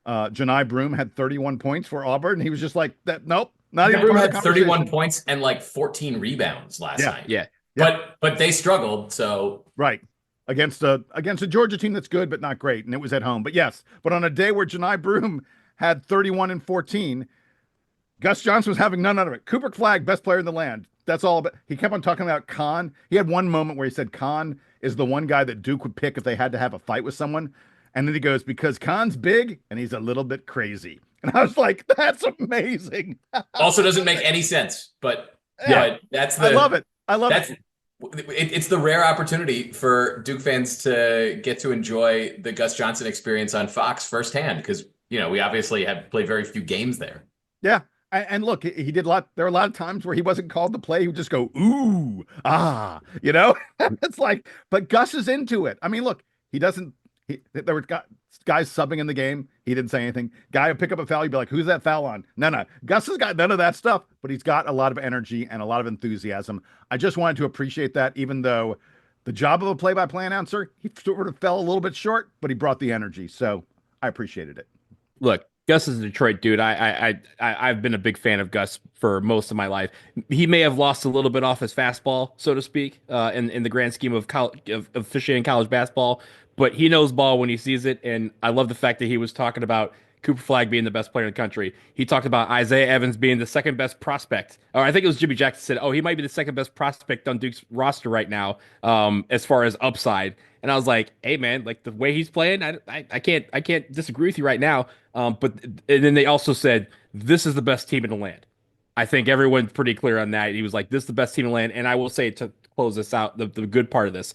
Janai Broome had 31 points for Auburn. And he was just like, nope, not even.
Broome had 31 points and 14 rebounds last night.
Yeah.
But they struggled. So
right. Against a Georgia team that's good but not great, and it was at home. But yes, but on a day where Janai Broome had 31 and 14, Gus Johnson was having none of it. Cooper Flagg, best player in the land. That's all about. He kept on talking about Khan. He had one moment where he said Khan is the one guy that Duke would pick if they had to have a fight with someone. And then he goes, because Khan's big and he's a little bit crazy. And I was like, that's amazing.
Also doesn't make any sense, but that's
I love it.
It's the rare opportunity for Duke fans to get to enjoy the Gus Johnson experience on Fox firsthand, because, we obviously have played very few games there.
Yeah. And look, he did a lot. There are a lot of times where he wasn't called to play. He would just go, ooh, ah, it's like, but Gus is into it. I mean, look, there were guys subbing in the game. He didn't say anything. Guy would pick up a foul. He'd be like, who's that foul on? No. Gus has got none of that stuff, but he's got a lot of energy and a lot of enthusiasm. I just wanted to appreciate that, even though the job of a play-by-play announcer, he sort of fell a little bit short, but he brought the energy. So I appreciated it.
Look, Gus is a Detroit dude. I've been a big fan of Gus for most of my life. He may have lost a little bit off his fastball, so to speak, in the grand scheme of officiating college basketball, but he knows ball when he sees it. And I love the fact that he was talking about Cooper Flagg being the best player in the country. He talked about Isaiah Evans being the second best prospect. Or I think it was Jimmy Jackson said, he might be the second best prospect on Duke's roster right now, as far as upside. And I was like, hey man, like the way he's playing, I can't disagree with you right now. And then they also said, this is the best team in the land. I think everyone's pretty clear on that. He was like, this is the best team in the land. And I will say, to close this out, the good part of this,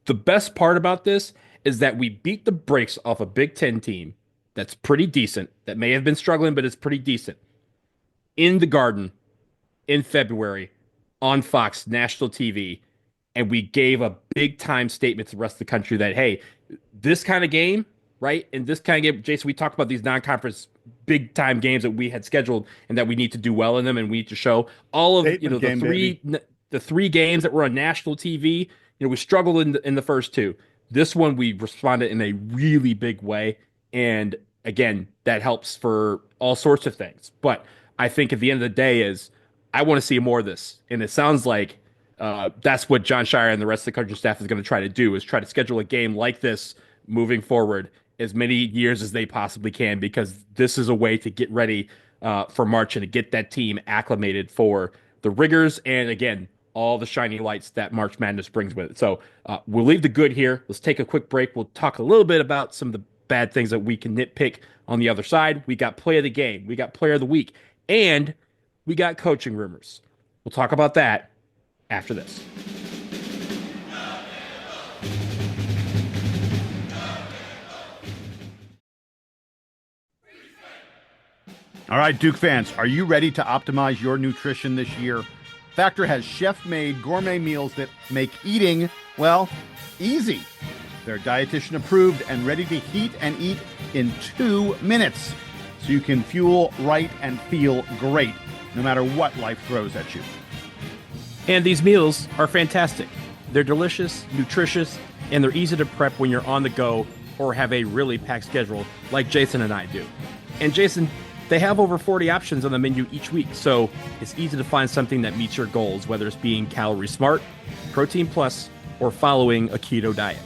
the best part about this is that we beat the brakes off a Big Ten team that's pretty decent, that may have been struggling, but it's pretty decent, in the Garden in February on Fox national TV. And we gave a big time statement to the rest of the country that, hey, this kind of game, right? And this kind of game, Jason, we talked about these non-conference big time games that we had scheduled and that we need to do well in them. And we need to show all of, the three games that were on national TV. We struggled in the first two. This one, we responded in a really big way. And again, that helps for all sorts of things. But I think at the end of the day I want to see more of this. And it sounds like that's what John Shire and the rest of the coaching staff is going to try to do, is try to schedule a game like this moving forward as many years as they possibly can, because this is a way to get ready for March and to get that team acclimated for the rigors and, again, all the shiny lights that March Madness brings with it. So we'll leave the good here. Let's take a quick break. We'll talk a little bit about some of the bad things that we can nitpick on the other side. We got play of the game. We got player of the week. And we got coaching rumors. We'll talk about that after this.
All right, Duke fans, are you ready to optimize your nutrition this year? Factor has chef-made gourmet meals that make eating, well, easy. They're dietitian approved and ready to heat and eat in 2 minutes, so you can fuel right and feel great no matter what life throws at you.
And these meals are fantastic. They're delicious, nutritious, and they're easy to prep when you're on the go or have a really packed schedule like Jason and I do. And Jason, they have over 40 options on the menu each week, so it's easy to find something that meets your goals, whether it's being calorie smart, protein plus, or following a keto diet.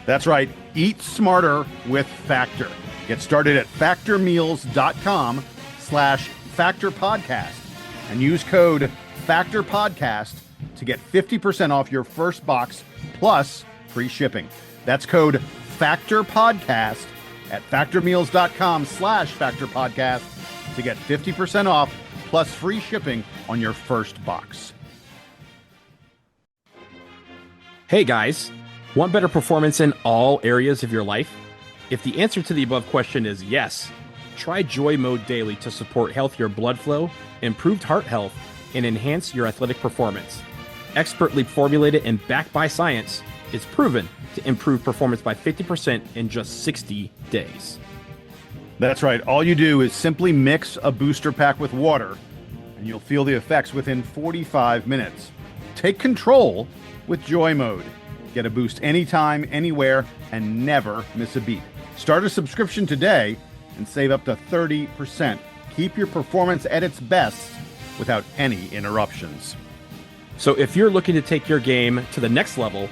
That's right. Eat smarter with Factor. Get started at factormeals.com/factorpodcast and use code FACTORPODCAST to get 50% off your first box plus free shipping. That's code FACTORPODCAST at factormeals.com/factorpodcast to get 50% off plus free shipping on your first box.
Hey guys, want better performance in all areas of your life? If the answer to the above question is yes, try Joy Mode Daily to support healthier blood flow, improved heart health, and enhance your athletic performance. Expertly formulated and backed by science, it's proven to improve performance by 50% in just 60 days.
That's right. All you do is simply mix a booster pack with water, and you'll feel the effects within 45 minutes. Take control with Joy Mode. Get a boost anytime, anywhere, and never miss a beat. Start a subscription today and save up to 30%. Keep your performance at its best without any interruptions.
So if you're looking to take your game to the next level,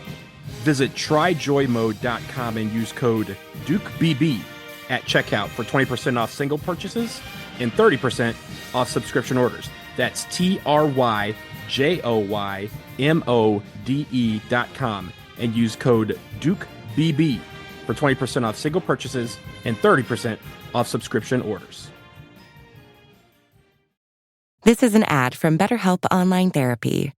visit tryjoymode.com and use code DukeBB at checkout for 20% off single purchases and 30% off subscription orders. That's tryjoymode.com and use code DukeBB for 20% off single purchases and 30% off subscription orders.
This is an ad from BetterHelp Online Therapy.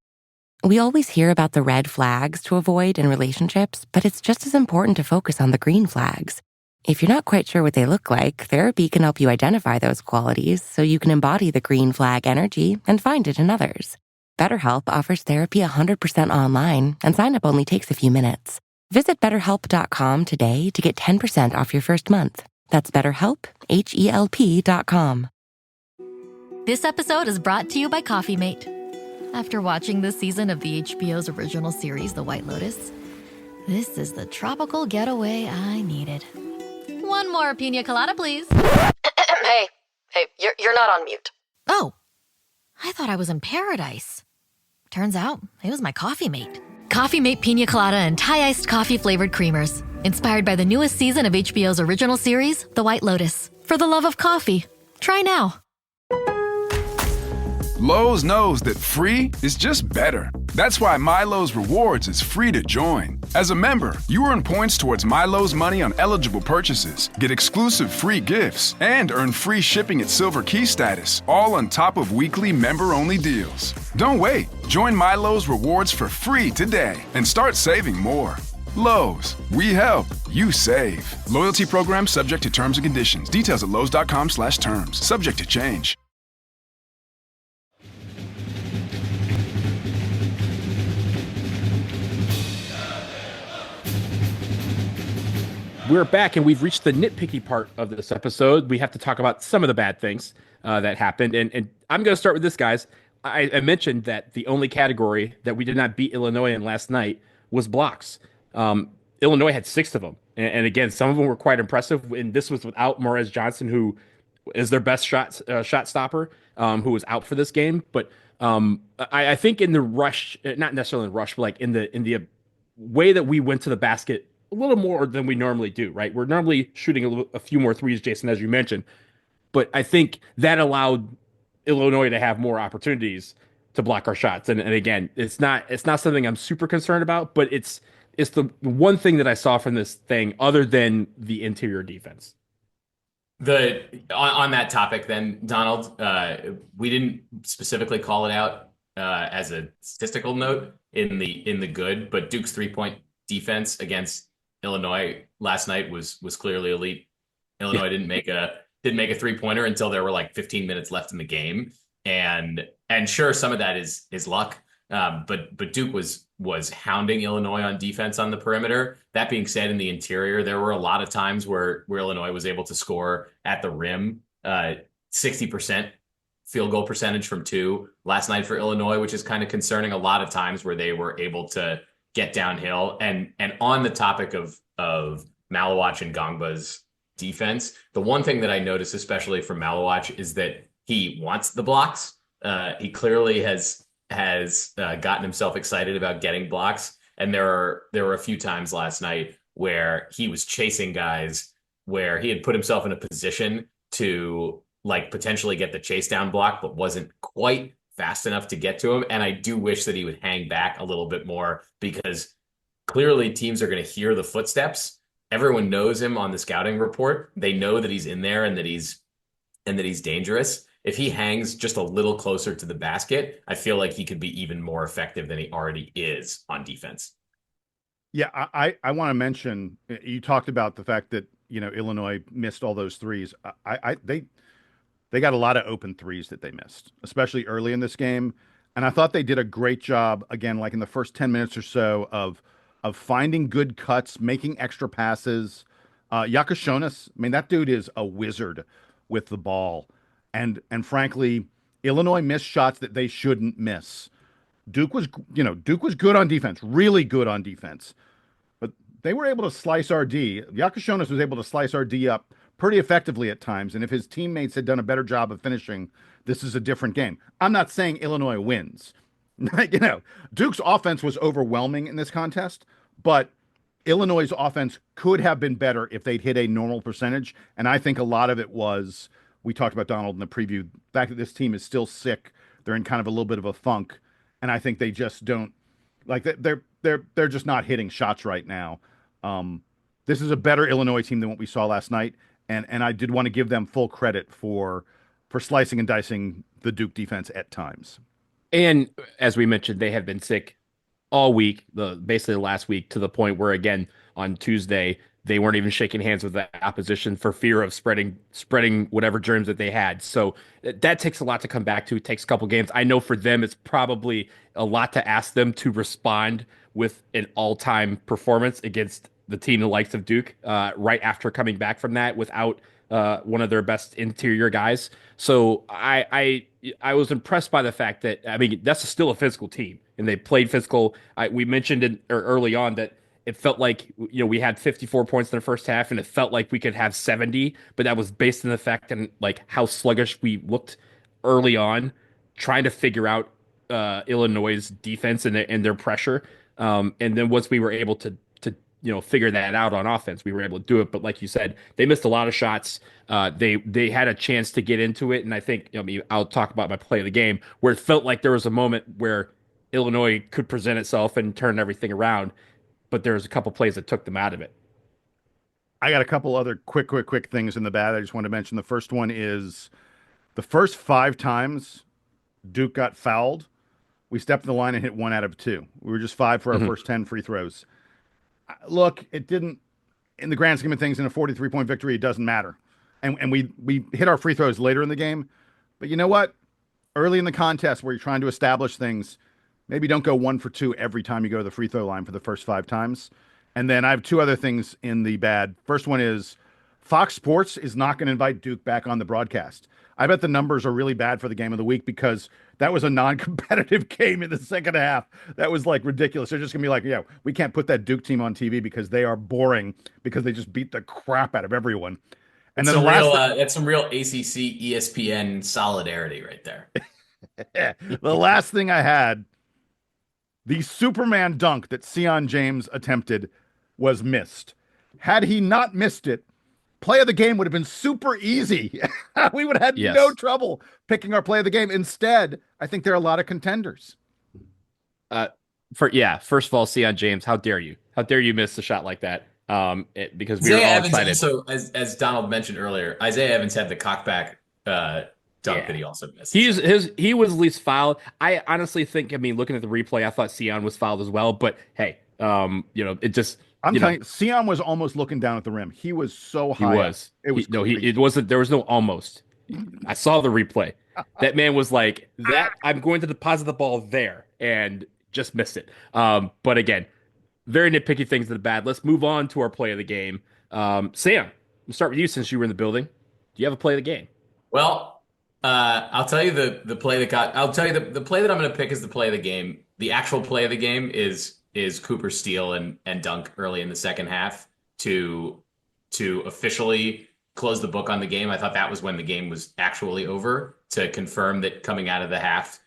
We always hear about the red flags to avoid in relationships, but it's just as important to focus on the green flags. If you're not quite sure what they look like, therapy can help you identify those qualities so you can embody the green flag energy and find it in others. BetterHelp offers therapy 100% online, and sign-up only takes a few minutes. Visit BetterHelp.com today to get 10% off your first month. That's BetterHelp, HELP.com.
This episode is brought to you by Coffee Mate. After watching this season of the HBO's original series, The White Lotus, this is the tropical getaway I needed. One more pina colada, please.
Hey, you're not on mute.
Oh, I thought I was in paradise. Turns out it was my Coffee Mate. Coffee Mate Pina Colada and Thai iced coffee flavored creamers. Inspired by the newest season of HBO's original series, The White Lotus. For the love of coffee. Try now.
Lowe's knows that free is just better. That's why MyLowe's Rewards is free to join. As a member, you earn points towards MyLowe's money on eligible purchases, get exclusive free gifts, and earn free shipping at Silver Key status, all on top of weekly member-only deals. Don't wait. Join MyLowe's Rewards for free today and start saving more. Lowe's, we help, you save. Loyalty program subject to terms and conditions. Details at lowes.com/terms. Subject to change.
We're back, and we've reached the nitpicky part of this episode. We have to talk about some of the bad things that happened. And I'm going to start with this, guys. I mentioned that the only category that we did not beat Illinois in last night was blocks. Illinois had 6 of them. And again, some of them were quite impressive. And this was without Morez Johnson, who is their best shot stopper, who was out for this game. But I think in the rush, not necessarily in the rush, but like in the way that we went to the basket a little more than we normally do, right? We're normally shooting a few more threes, Jason, as you mentioned. But I think that allowed Illinois to have more opportunities to block our shots. And again, it's not something I'm super concerned about, but it's the one thing that I saw from this thing other than the interior defense.
On that topic then, Donald, we didn't specifically call it out as a statistical note in the good, but Duke's 3-point defense against Illinois last night was clearly elite. Illinois didn't make a 3-pointer until there were like 15 minutes left in the game, and sure, some of that is luck, but Duke was hounding Illinois on defense on the perimeter. That being said, in the interior, there were a lot of times where Illinois was able to score at the rim. 60% field goal percentage from 2 last night for Illinois, which is kind of concerning. A lot of times where they were able to get downhill. And on the topic of Malawach and Gongba's defense, the one thing that I noticed, especially from Malawach, is that he wants the blocks. He clearly has gotten himself excited about getting blocks. And there were a few times last night where he was chasing guys where he had put himself in a position to like potentially get the chase down block, but wasn't quite fast enough to get to him. And I do wish that he would hang back a little bit more, because clearly teams are going to hear the footsteps. Everyone knows him on the scouting report. They know that he's in there and that he's dangerous. If he hangs just a little closer to the basket, I feel like he could be even more effective than he already is on defense.
Yeah, I want to mention, you talked about the fact that, Illinois missed all those threes. They got a lot of open threes that they missed, especially early in this game. And I thought they did a great job, again, like in the first 10 minutes or so, of finding good cuts, making extra passes. Yakashonis, I mean, that dude is a wizard with the ball. And frankly, Illinois missed shots that they shouldn't miss. Duke was good on defense, really good on defense. But they were able to slice our D. Yakashonis was able to slice our D up pretty effectively at times. And if his teammates had done a better job of finishing, this is a different game. I'm not saying Illinois wins. Duke's offense was overwhelming in this contest, but Illinois' offense could have been better if they'd hit a normal percentage. And I think a lot of it was, we talked about Donald in the preview, the fact that this team is still sick. They're in kind of a little bit of a funk. And I think they just don't, like, they're just not hitting shots right now. This is a better Illinois team than what we saw last night. And I did want to give them full credit for slicing and dicing the Duke defense at times.
And as we mentioned, they have been sick all week, basically the last week, to the point where, again, on Tuesday they weren't even shaking hands with the opposition for fear of spreading whatever germs that they had. So that takes a lot to come back to. It takes a couple games. I know for them it's probably a lot to ask them to respond with an all-time performance against the team the likes of Duke right after coming back from that without one of their best interior guys. So I was impressed by the fact that, I mean, that's still a physical team, and they played physical. We mentioned early on that it felt like, we had 54 points in the first half, and it felt like we could have 70, but that was based on the fact that, like, how sluggish we looked early on, trying to figure out Illinois' defense and their pressure. And then once we were able to figure that out on offense, we were able to do it. But like you said, they missed a lot of shots. They had a chance to get into it, and I think, I'll talk about my play of the game, where it felt like there was a moment where Illinois could present itself and turn everything around, but there was a couple plays that took them out of it.
I got a couple other quick things in the bad I just want to mention. The first one is the first 5 times Duke got fouled, we stepped in the line and hit 1 out of 2. We were just 5 for our first 10 free throws. Look, it didn't, in the grand scheme of things, in a 43-point victory, it doesn't matter. And we hit our free throws later in the game. But you know what? Early in the contest where you're trying to establish things, maybe don't go 1 for 2 every time you go to the free throw line for the first 5 times. And then I have 2 other things in the bad. First one is Fox Sports is not going to invite Duke back on the broadcast. I bet the numbers are really bad for the game of the week because that was a non-competitive game in the second half. That was like ridiculous. They're just going to be like, yeah, we can't put that Duke team on TV because they are boring because they just beat the crap out of everyone. And then
that's some real ACC ESPN solidarity right there.
The last thing I had, the Superman dunk that Sion James attempted was missed. Had he not missed it, play of the game would have been super easy. We would have had no trouble picking our play of the game. Instead, I think there are a lot of contenders.
First of all, Sion James, how dare you? How dare you miss a shot like that? Because we were all excited.
Also, as Donald mentioned earlier, Isaiah Evans had the cockback dunk that he also missed.
He was least fouled. I honestly think, looking at the replay, I thought Sion was fouled as well. But hey, it just.
I'm telling you, Sion was almost looking down at the rim. He was so high.
He was. It wasn't. There was no almost. I saw the replay. That man was like that. I'm going to deposit the ball there and just missed it. But again, very nitpicky things that are bad. Let's move on to our play of the game. Sam, we'll start with you since you were in the building. Do you have a play of the game?
Well, I'll tell you the play that got. I'll tell you the play that I'm going to pick is the play of the game. The actual play of the game is Cooper's steal and dunk early in the second half to officially close the book on the game. I thought that was when the game was actually over, to confirm that coming out of the half,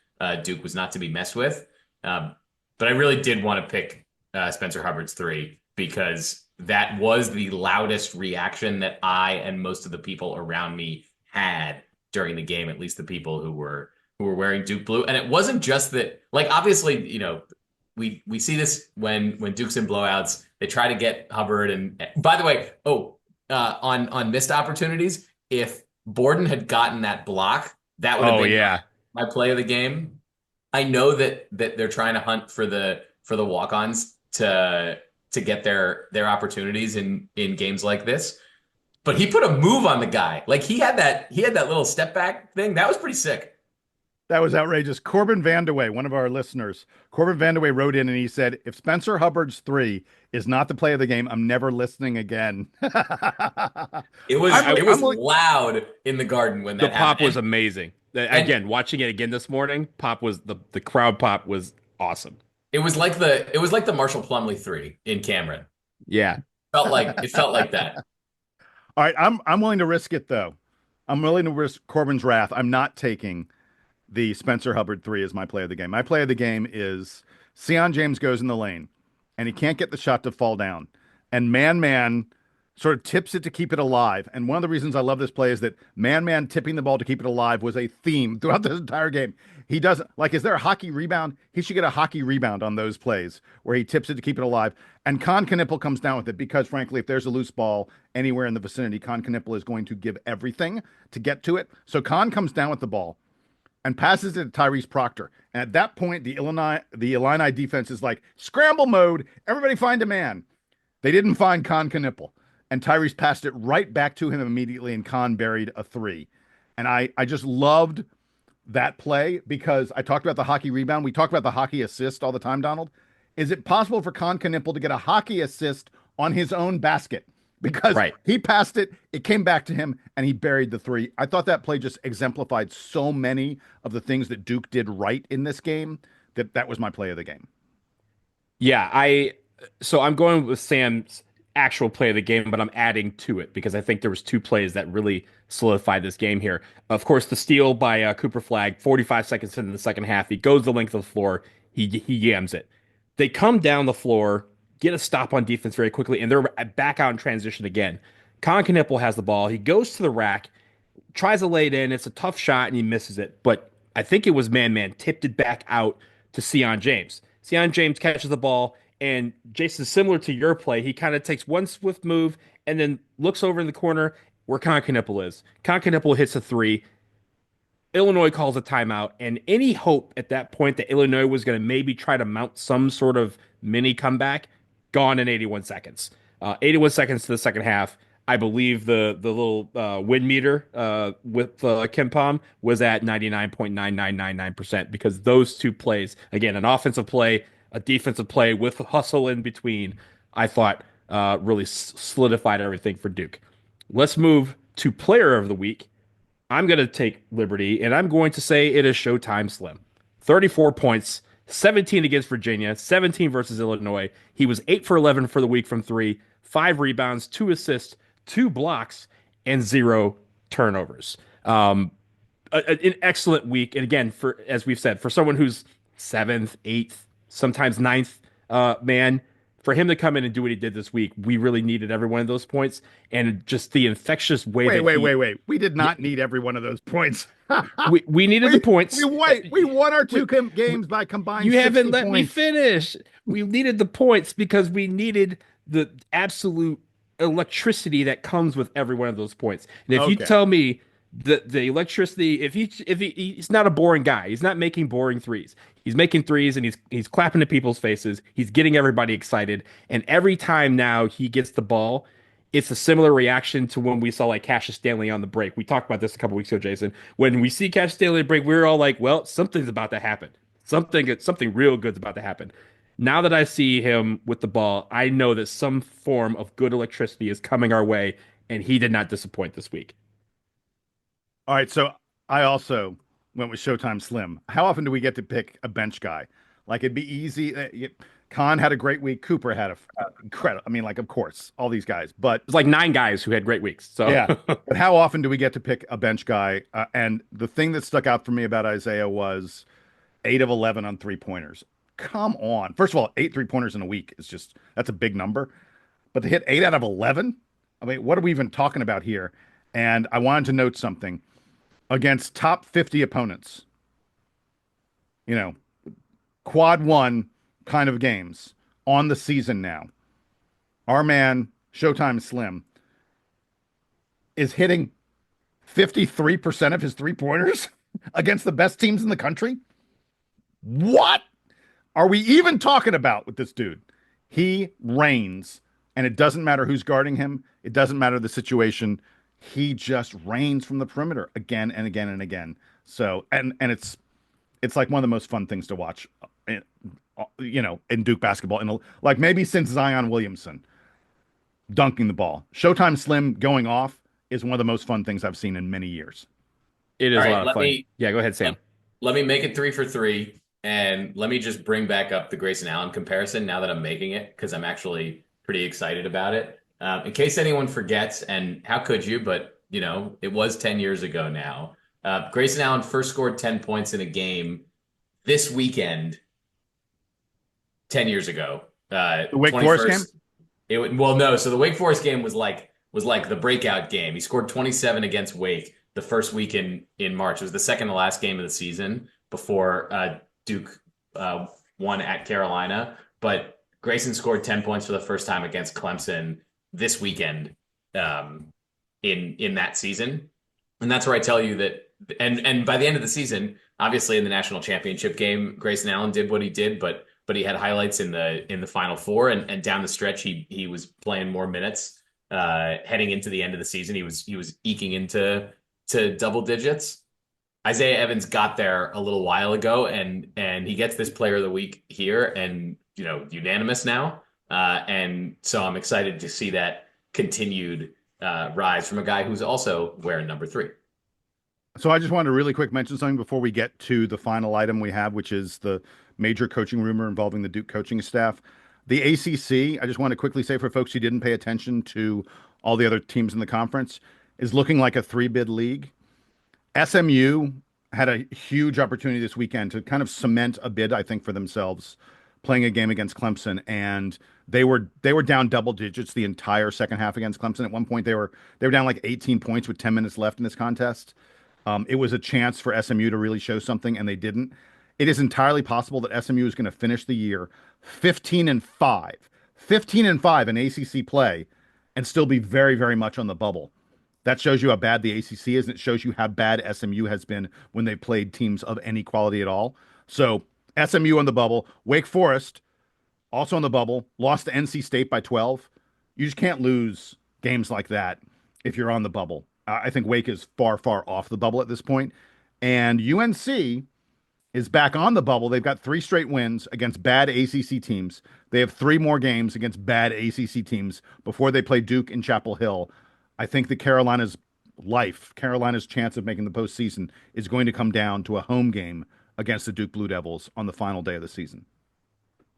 Duke was not to be messed with. But I really did want to pick Spencer Hubbard's 3 because that was the loudest reaction that I and most of the people around me had during the game, at least the people who were wearing Duke blue. And it wasn't just that, like, obviously, we see this when Duke's in blowouts, they try to get Hubbard. And by the way, on missed opportunities, if Borden had gotten that block, that would have been my play of the game. I know that they're trying to hunt for the walk-ons to get their opportunities in games like this. But he put a move on the guy. Like he had that little step back thing. That was pretty sick.
That was outrageous. Corbin Vandewey, one of our listeners, Corbin Vandewey wrote in and he said, if Spencer Hubbard's 3 is not the play of the game, I'm never listening again.
It was loud in the Garden when that happened.
The pop was amazing. Again, watching it again this morning, pop was the crowd pop was awesome.
It was like the Marshall Plumlee 3 in Cameron.
Yeah.
It felt like that.
All right, I'm willing to risk it though. I'm willing to risk Corbin's wrath. I'm not taking the Spencer Hubbard 3 as my play of the game. My play of the game is Sion James goes in the lane and he can't get the shot to fall down. And man sort of tips it to keep it alive. And one of the reasons I love this play is that man tipping the ball to keep it alive was a theme throughout this entire game. He doesn't, like, is there a hockey rebound? He should get a hockey rebound on those plays where he tips it to keep it alive. And Con Knippel comes down with it because, frankly, if there's a loose ball anywhere in the vicinity, Con Knippel is going to give everything to get to it. So Con comes down with the ball. and passes it to Tyrese Proctor. And at that point, the Illini defense is like, scramble mode, everybody find a man. They didn't find Con Knipple, and Tyrese passed it right back to him immediately, and Con buried a three. And I just loved that play because I talked about the hockey rebound. We talk about the hockey assist all the time, Donald. Is it possible for Con Knipple to get a hockey assist on his own basket? Because he passed it, it came back to him, and he buried the three. I thought that play just exemplified so many of the things that Duke did right in this game that was my play of the game.
Yeah, so I'm going with Sam's actual play of the game, but I'm adding to it because I think there was two plays that really solidified this game here. Of course, the steal by Cooper Flagg, 45 seconds into the second half. He goes the length of the floor. He yams it. They come down the floor, get a stop on defense very quickly, and they're back out in transition again. Con Knipple has the ball. He goes to the rack, tries to lay it in. It's a tough shot, and he misses it. But I think it was man-man, tipped it back out to Sion James. Sion James catches the ball, and Jason, similar to your play, he kind of takes one swift move and then looks over in the corner where Con Knipple is. Con Knipple hits a three. Illinois calls a timeout, and any hope at that point that Illinois was going to maybe try to mount some sort of mini comeback, gone in 81 seconds. 81 seconds to the second half. I believe the little win meter with Kim Pom was at 99.9999% because those two plays, again, an offensive play, a defensive play with hustle in between, I thought really solidified everything for Duke. Let's move to player of the week. I'm going to take liberty, and I'm going to say it is Showtime Slim. 34 points, 17 against Virginia, 17 versus Illinois. He was 8 for 11 for the week from three, 5 rebounds, 2 assists, 2 blocks, and 0 turnovers. An excellent week. And again, as we've said, for someone who's 7th, 8th, sometimes 9th man, for him to come in and do what he did this week, we really needed every one of those points. And just the infectious way
Wait. We did not need every one of those points.
we needed the points.
We won our two games by combined 60
haven't let
points.
Me finish. We needed the points because we needed the absolute electricity that comes with every one of those points. And if you tell me that the electricity, if he's not a boring guy, he's not making boring threes. He's making threes and he's clapping to people's faces. He's getting everybody excited. And every time now he gets the ball, it's a similar reaction to when we saw like Cassius Stanley on the break. We talked about this a couple weeks ago, Jason. When we see Cassius Stanley on the break, we're all like, well, something's about to happen. Something real good's about to happen. Now that I see him with the ball, I know that some form of good electricity is coming our way, and he did not disappoint this week.
All right, so I also went with Showtime Slim. How often do we get to pick a bench guy? Like, it'd be easy. Khan had a great week. Cooper had a incredible. I mean, like, of course, all these guys. But
it's like 9 guys who had great weeks. So
yeah. But how often do we get to pick a bench guy? And the thing that stuck out for me about Isaiah was 8 of 11 on 3-pointers. Come on. First of all, 8 3-pointers in a week is just, that's a big number. But to hit 8 out of 11? I mean, what are we even talking about here? And I wanted to note something. Against top 50 opponents, quad 1 kind of games on the season now, our man, Showtime Slim, is hitting 53% of his 3-pointers against the best teams in the country. What are we even talking about with this dude? He reigns, and it doesn't matter who's guarding him. It doesn't matter the situation. He just reigns from the perimeter again and again and again. So, and it's like one of the most fun things to watch, in Duke basketball, and like maybe since Zion Williamson dunking the ball. Showtime Slim going off is one of the most fun things I've seen in many years.
It is a lot of fun. Yeah, go ahead, Sam.
Let me make it 3 for 3, and let me just bring back up the Grayson Allen comparison now that I'm making it, because I'm actually pretty excited about it. In case anyone forgets, and how could you, but, it was 10 years ago now. Grayson Allen first scored 10 points in a game this weekend 10 years ago.
The Wake Forest
game? No. So the Wake Forest game was like the breakout game. He scored 27 against Wake the first week in March. It was the second to last game of the season before Duke won at Carolina. But Grayson scored 10 points for the first time against Clemson this weekend in that season. And that's where I tell you that and by the end of the season, obviously in the national championship game, Grayson Allen did what he did, but he had highlights in the Final Four, and down the stretch he was playing more minutes. Heading into the end of the season, he was eking into double digits. Isaiah Evans got there a little while ago, and he gets this Player of the Week here, and unanimous now. And so I'm excited to see that continued rise from a guy who's also wearing number 3.
So I just wanted to really quick mention something before we get to the final item we have, which is the major coaching rumor involving the Duke coaching staff. The ACC, I just want to quickly say for folks who didn't pay attention to all the other teams in the conference, is looking like a 3-bid league. SMU had a huge opportunity this weekend to kind of cement a bid, I think, for themselves, playing a game against Clemson, and they were down double digits the entire second half against Clemson. At one point, they were down like 18 points with 10 minutes left in this contest. It was a chance for SMU to really show something, and they didn't. It is entirely possible that SMU is going to finish the year 15-5 in ACC play, and still be very, very much on the bubble. That shows you how bad the ACC is, and it shows you how bad SMU has been when they played teams of any quality at all. So SMU on the bubble. Wake Forest also on the bubble. Lost to NC State by 12. You just can't lose games like that if you're on the bubble. I think Wake is far, far off the bubble at this point. And UNC is back on the bubble. They've got 3 straight wins against bad ACC teams. They have 3 more games against bad ACC teams before they play Duke in Chapel Hill. I think that Carolina's chance of making the postseason is going to come down to a home game against the Duke Blue Devils on the final day of the season.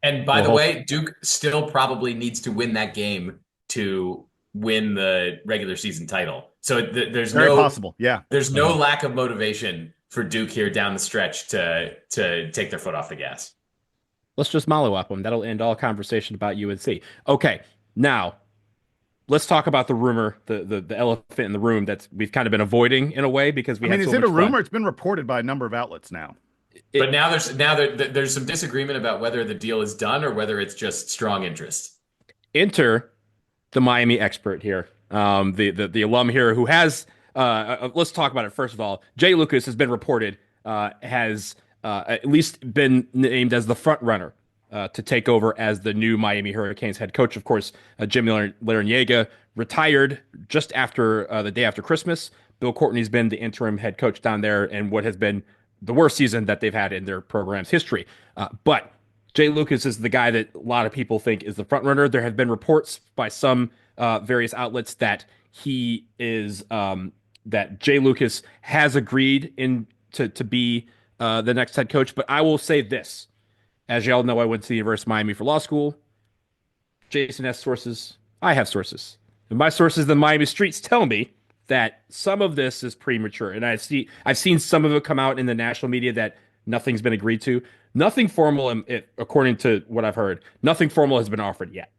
And by the way, Duke still probably needs to win that game to win the regular season title. So there's
very possible. Yeah.
There's no lack of motivation for Duke here down the stretch to take their foot off the gas.
Let's just molly up them. That'll end all conversation about UNC. Okay, now let's talk about the rumor, the elephant in the room that we've kind of been avoiding in a way because we.
Is it a rumor? It's been reported by a number of outlets now.
But now there's some disagreement about whether the deal is done or whether it's just strong interest.
Enter the Miami expert here, the alum here who has. Let's talk about it first of all. Jay Lucas has been reported has at least been named as the front runner to take over as the new Miami Hurricanes head coach. Of course, Jim Larrañaga retired just after the day after Christmas. Bill Courtney's been the interim head coach down there in what has been the worst season that they've had in their program's history. But Jay Lucas is the guy that a lot of people think is the front runner. There have been reports by some various outlets that he is that Jay Lucas has agreed to be the next head coach. But I will say this. As y'all know, I went to the University of Miami for law school. Jason has sources. I have sources. And my sources in the Miami streets tell me that some of this is premature. And I've seen some of it come out in the national media that nothing's been agreed to. Nothing formal, according to what I've heard, nothing formal has been offered yet.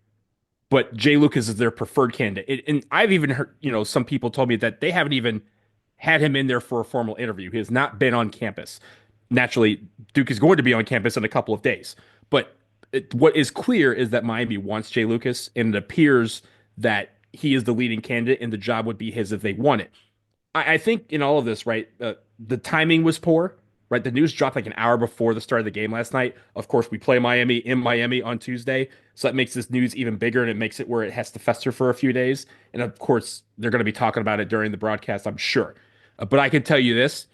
But Jay Lucas is their preferred candidate. And I've even heard, some people told me that they haven't even had him in there for a formal interview. He has not been on campus. Naturally, Duke is going to be on campus in a couple of days. But what is clear is that Miami wants Jay Lucas, and it appears that he is the leading candidate, and the job would be his if they won it. I think in all of this, right, the timing was poor, right? The news dropped like an hour before the start of the game last night. Of course, we play Miami in Miami on Tuesday, so that makes this news even bigger, and it makes it where it has to fester for a few days. And of course, they're going to be talking about it during the broadcast, I'm sure. But I can tell you this.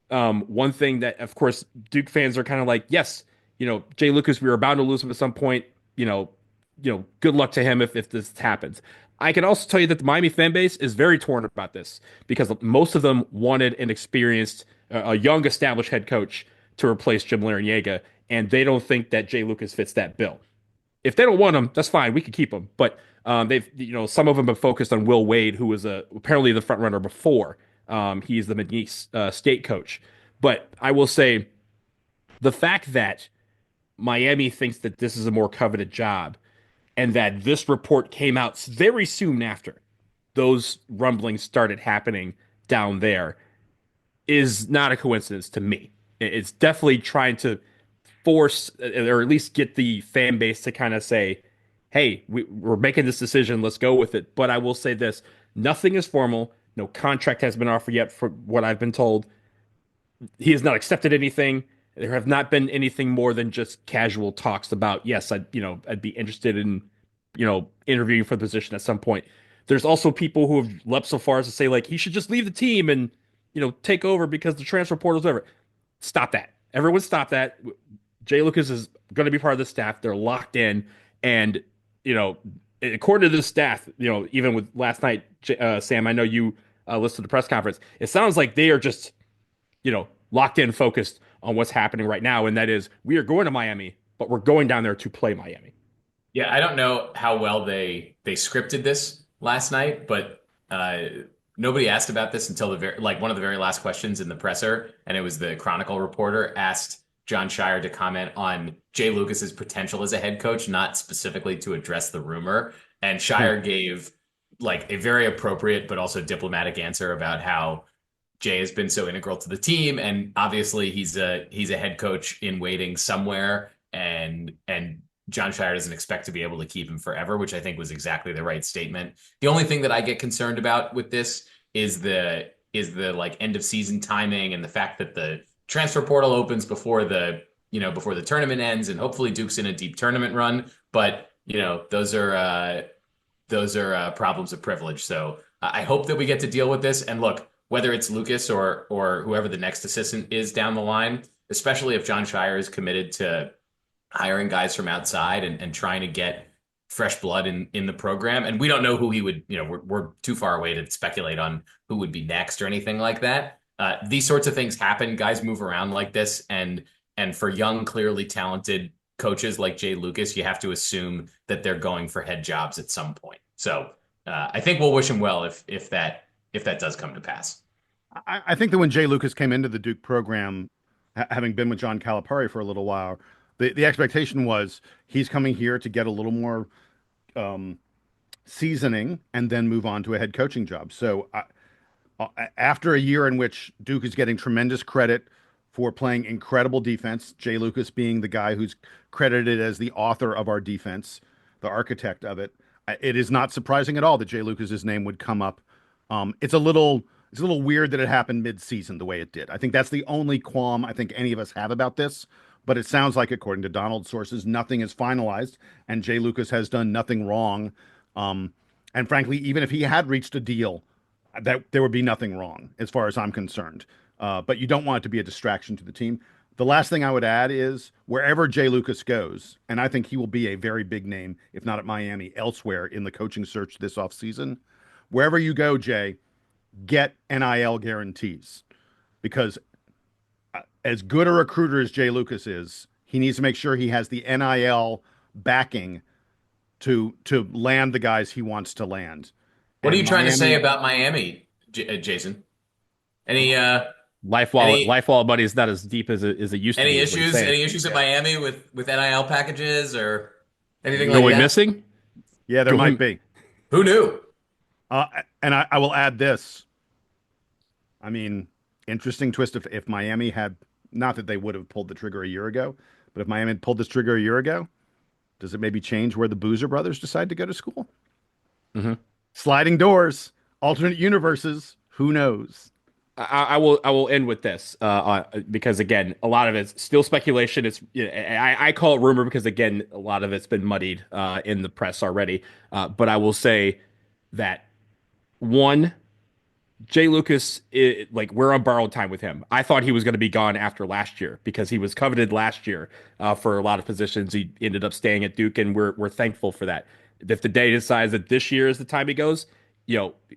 One thing that, of course, Duke fans are kind of like, yes, Jay Lucas, we were bound to lose him at some point. Good luck to him if this happens. I can also tell you that the Miami fan base is very torn about this because most of them wanted an experienced, a young, established head coach to replace Jim Larrañaga, and they don't think that Jay Lucas fits that bill. If they don't want him, that's fine. We could keep him. But they've, some of them have focused on Will Wade, who was apparently the front runner before. He's the McNeese State coach. But I will say the fact that Miami thinks that this is a more coveted job and that this report came out very soon after those rumblings started happening down there is not a coincidence to me. It's definitely trying to force or at least get the fan base to kind of say, hey, we're making this decision. Let's go with it. But I will say this. Nothing is formal. No contract has been offered yet for what I've been told. he has not accepted anything. There have not been anything more than just casual talks about, yes, I'd be interested in, interviewing for the position at some point. There's also people who have leapt so far as to say, like, he should just leave the team and, take over because the transfer portal's over. Stop that. Everyone stop that. Jay Lucas is going to be part of the staff. They're locked in. And, according to the staff, even with last night, Sam, I know you listened to the press conference. It sounds like they are just, locked in, focused on what's happening right now. And that is, we are going to Miami, but we're going down there to play Miami.
Yeah, I don't know how well they scripted this last night, but nobody asked about this until one of the very last questions in the presser, and it was the Chronicle reporter asked John Shire to comment on Jay Lucas's potential as a head coach, not specifically to address the rumor. And Shire gave a very appropriate but also diplomatic answer about how Jay has been so integral to the team, and obviously he's a head coach in waiting somewhere, and John Shire doesn't expect to be able to keep him forever, which I think was exactly the right statement. The only thing that I get concerned about with this is the end of season timing and the fact that the transfer portal opens before the tournament ends, and hopefully Duke's in a deep tournament run. But those are problems of privilege. So I hope that we get to deal with this. And look, whether it's Lucas or whoever the next assistant is down the line, especially if John Shire is committed to hiring guys from outside and trying to get fresh blood in the program. And we don't know who he would, we're too far away to speculate on who would be next or anything like that. These sorts of things happen. Guys move around like this. And for young, clearly talented coaches like Jay Lucas, you have to assume that they're going for head jobs at some point. So I think we'll wish him well if that does come to pass.
I think that when Jay Lucas came into the Duke program, having been with John Calipari for a little while, the expectation was he's coming here to get a little more seasoning and then move on to a head coaching job. So after a year in which Duke is getting tremendous credit for playing incredible defense, Jay Lucas being the guy who's credited as the author of our defense, the architect of it, it is not surprising at all that Jay Lucas's name would come up. It's a little weird that it happened mid-season the way it did. I think that's the only qualm I think any of us have about this. But it sounds like, according to Donald's sources, nothing is finalized, and Jay Lucas has done nothing wrong. And frankly, even if he had reached a deal, that there would be nothing wrong as far as I'm concerned. But you don't want it to be a distraction to the team. The last thing I would add is wherever Jay Lucas goes, and I think he will be a very big name, if not at Miami, elsewhere in the coaching search this offseason, wherever you go, Jay, get NIL guarantees. Because as good a recruiter as Jay Lucas is, he needs to make sure he has the NIL backing to land the guys he wants to land.
What are you trying to say about Miami, Jason? Any
life wallet money is not as deep as it used to be.
Any issues at Miami with NIL packages or anything like that?
Are we missing?
Yeah, there might be.
Who knew?
And I will add this. I mean, interesting twist if Miami had, not that they would have pulled the trigger a year ago, but if Miami had pulled this trigger a year ago, does it maybe change where the Boozer brothers decide to go to school?
Mm-hmm.
Sliding doors, alternate universes, who knows?
I will end with this because, again, a lot of it's still speculation. It's I call it rumor because, again, a lot of it's been muddied in the press already. But I will say that, one, Jay Lucas, we're on borrowed time with him. I thought he was going to be gone after last year because he was coveted last year for a lot of positions. He ended up staying at Duke, and we're thankful for that. If the day decides that this year is the time he goes,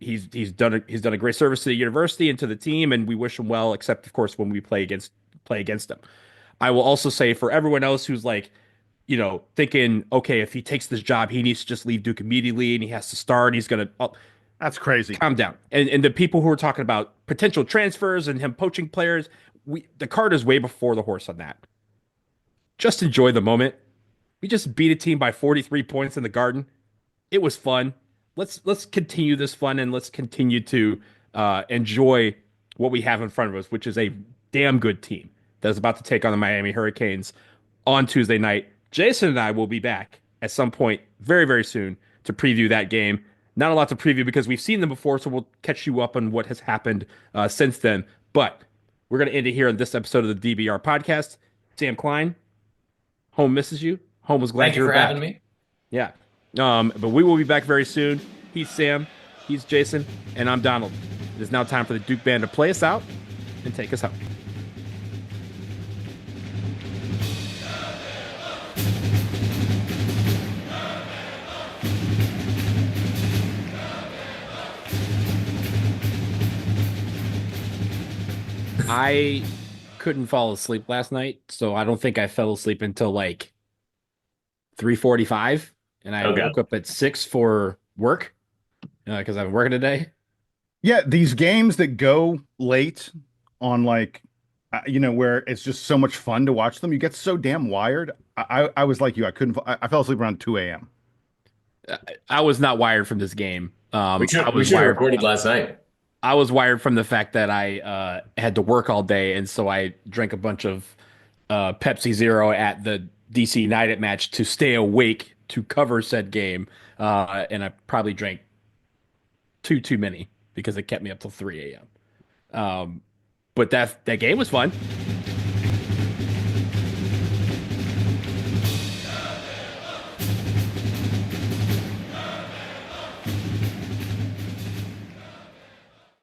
he's done a great service to the university and to the team, and we wish him well. Except, of course, when we play against him. I will also say for everyone else who's thinking, okay, if he takes this job, he needs to just leave Duke immediately, and he has to start. He's gonna.
That's crazy.
Calm down. And the people who are talking about potential transfers and him poaching players, the cart is way before the horse on that. Just enjoy the moment. We just beat a team by 43 points in the Garden. It was fun. Let's continue this fun, and let's continue to enjoy what we have in front of us, which is a damn good team that is about to take on the Miami Hurricanes on Tuesday night. Jason and I will be back at some point very, very soon to preview that game. Not a lot to preview because we've seen them before, so we'll catch you up on what has happened since then. But We're going to end it here on this episode of the DBR podcast. Sam Klein, home misses you. Home was glad
Thank you
were
for
back.
having me.
Yeah. But we will be back very soon. He's Sam, he's Jason, and I'm Donald. It is now time for the Duke Band to play us out and take us home. I couldn't fall asleep last night, so I don't think I fell asleep until like 3:45, and I woke up at 6 for work because I'm working today.
Yeah, these games that go late on like, where it's just so much fun to watch them, you get so damn wired. I was like you, I fell asleep around 2 a.m.
I was not wired from this game.
We should have recorded last night.
I was wired from the fact that I had to work all day, and so I drank a bunch of Pepsi Zero at the DC United match to stay awake to cover said game, and I probably drank too many because it kept me up till 3 a.m. But that game was fun.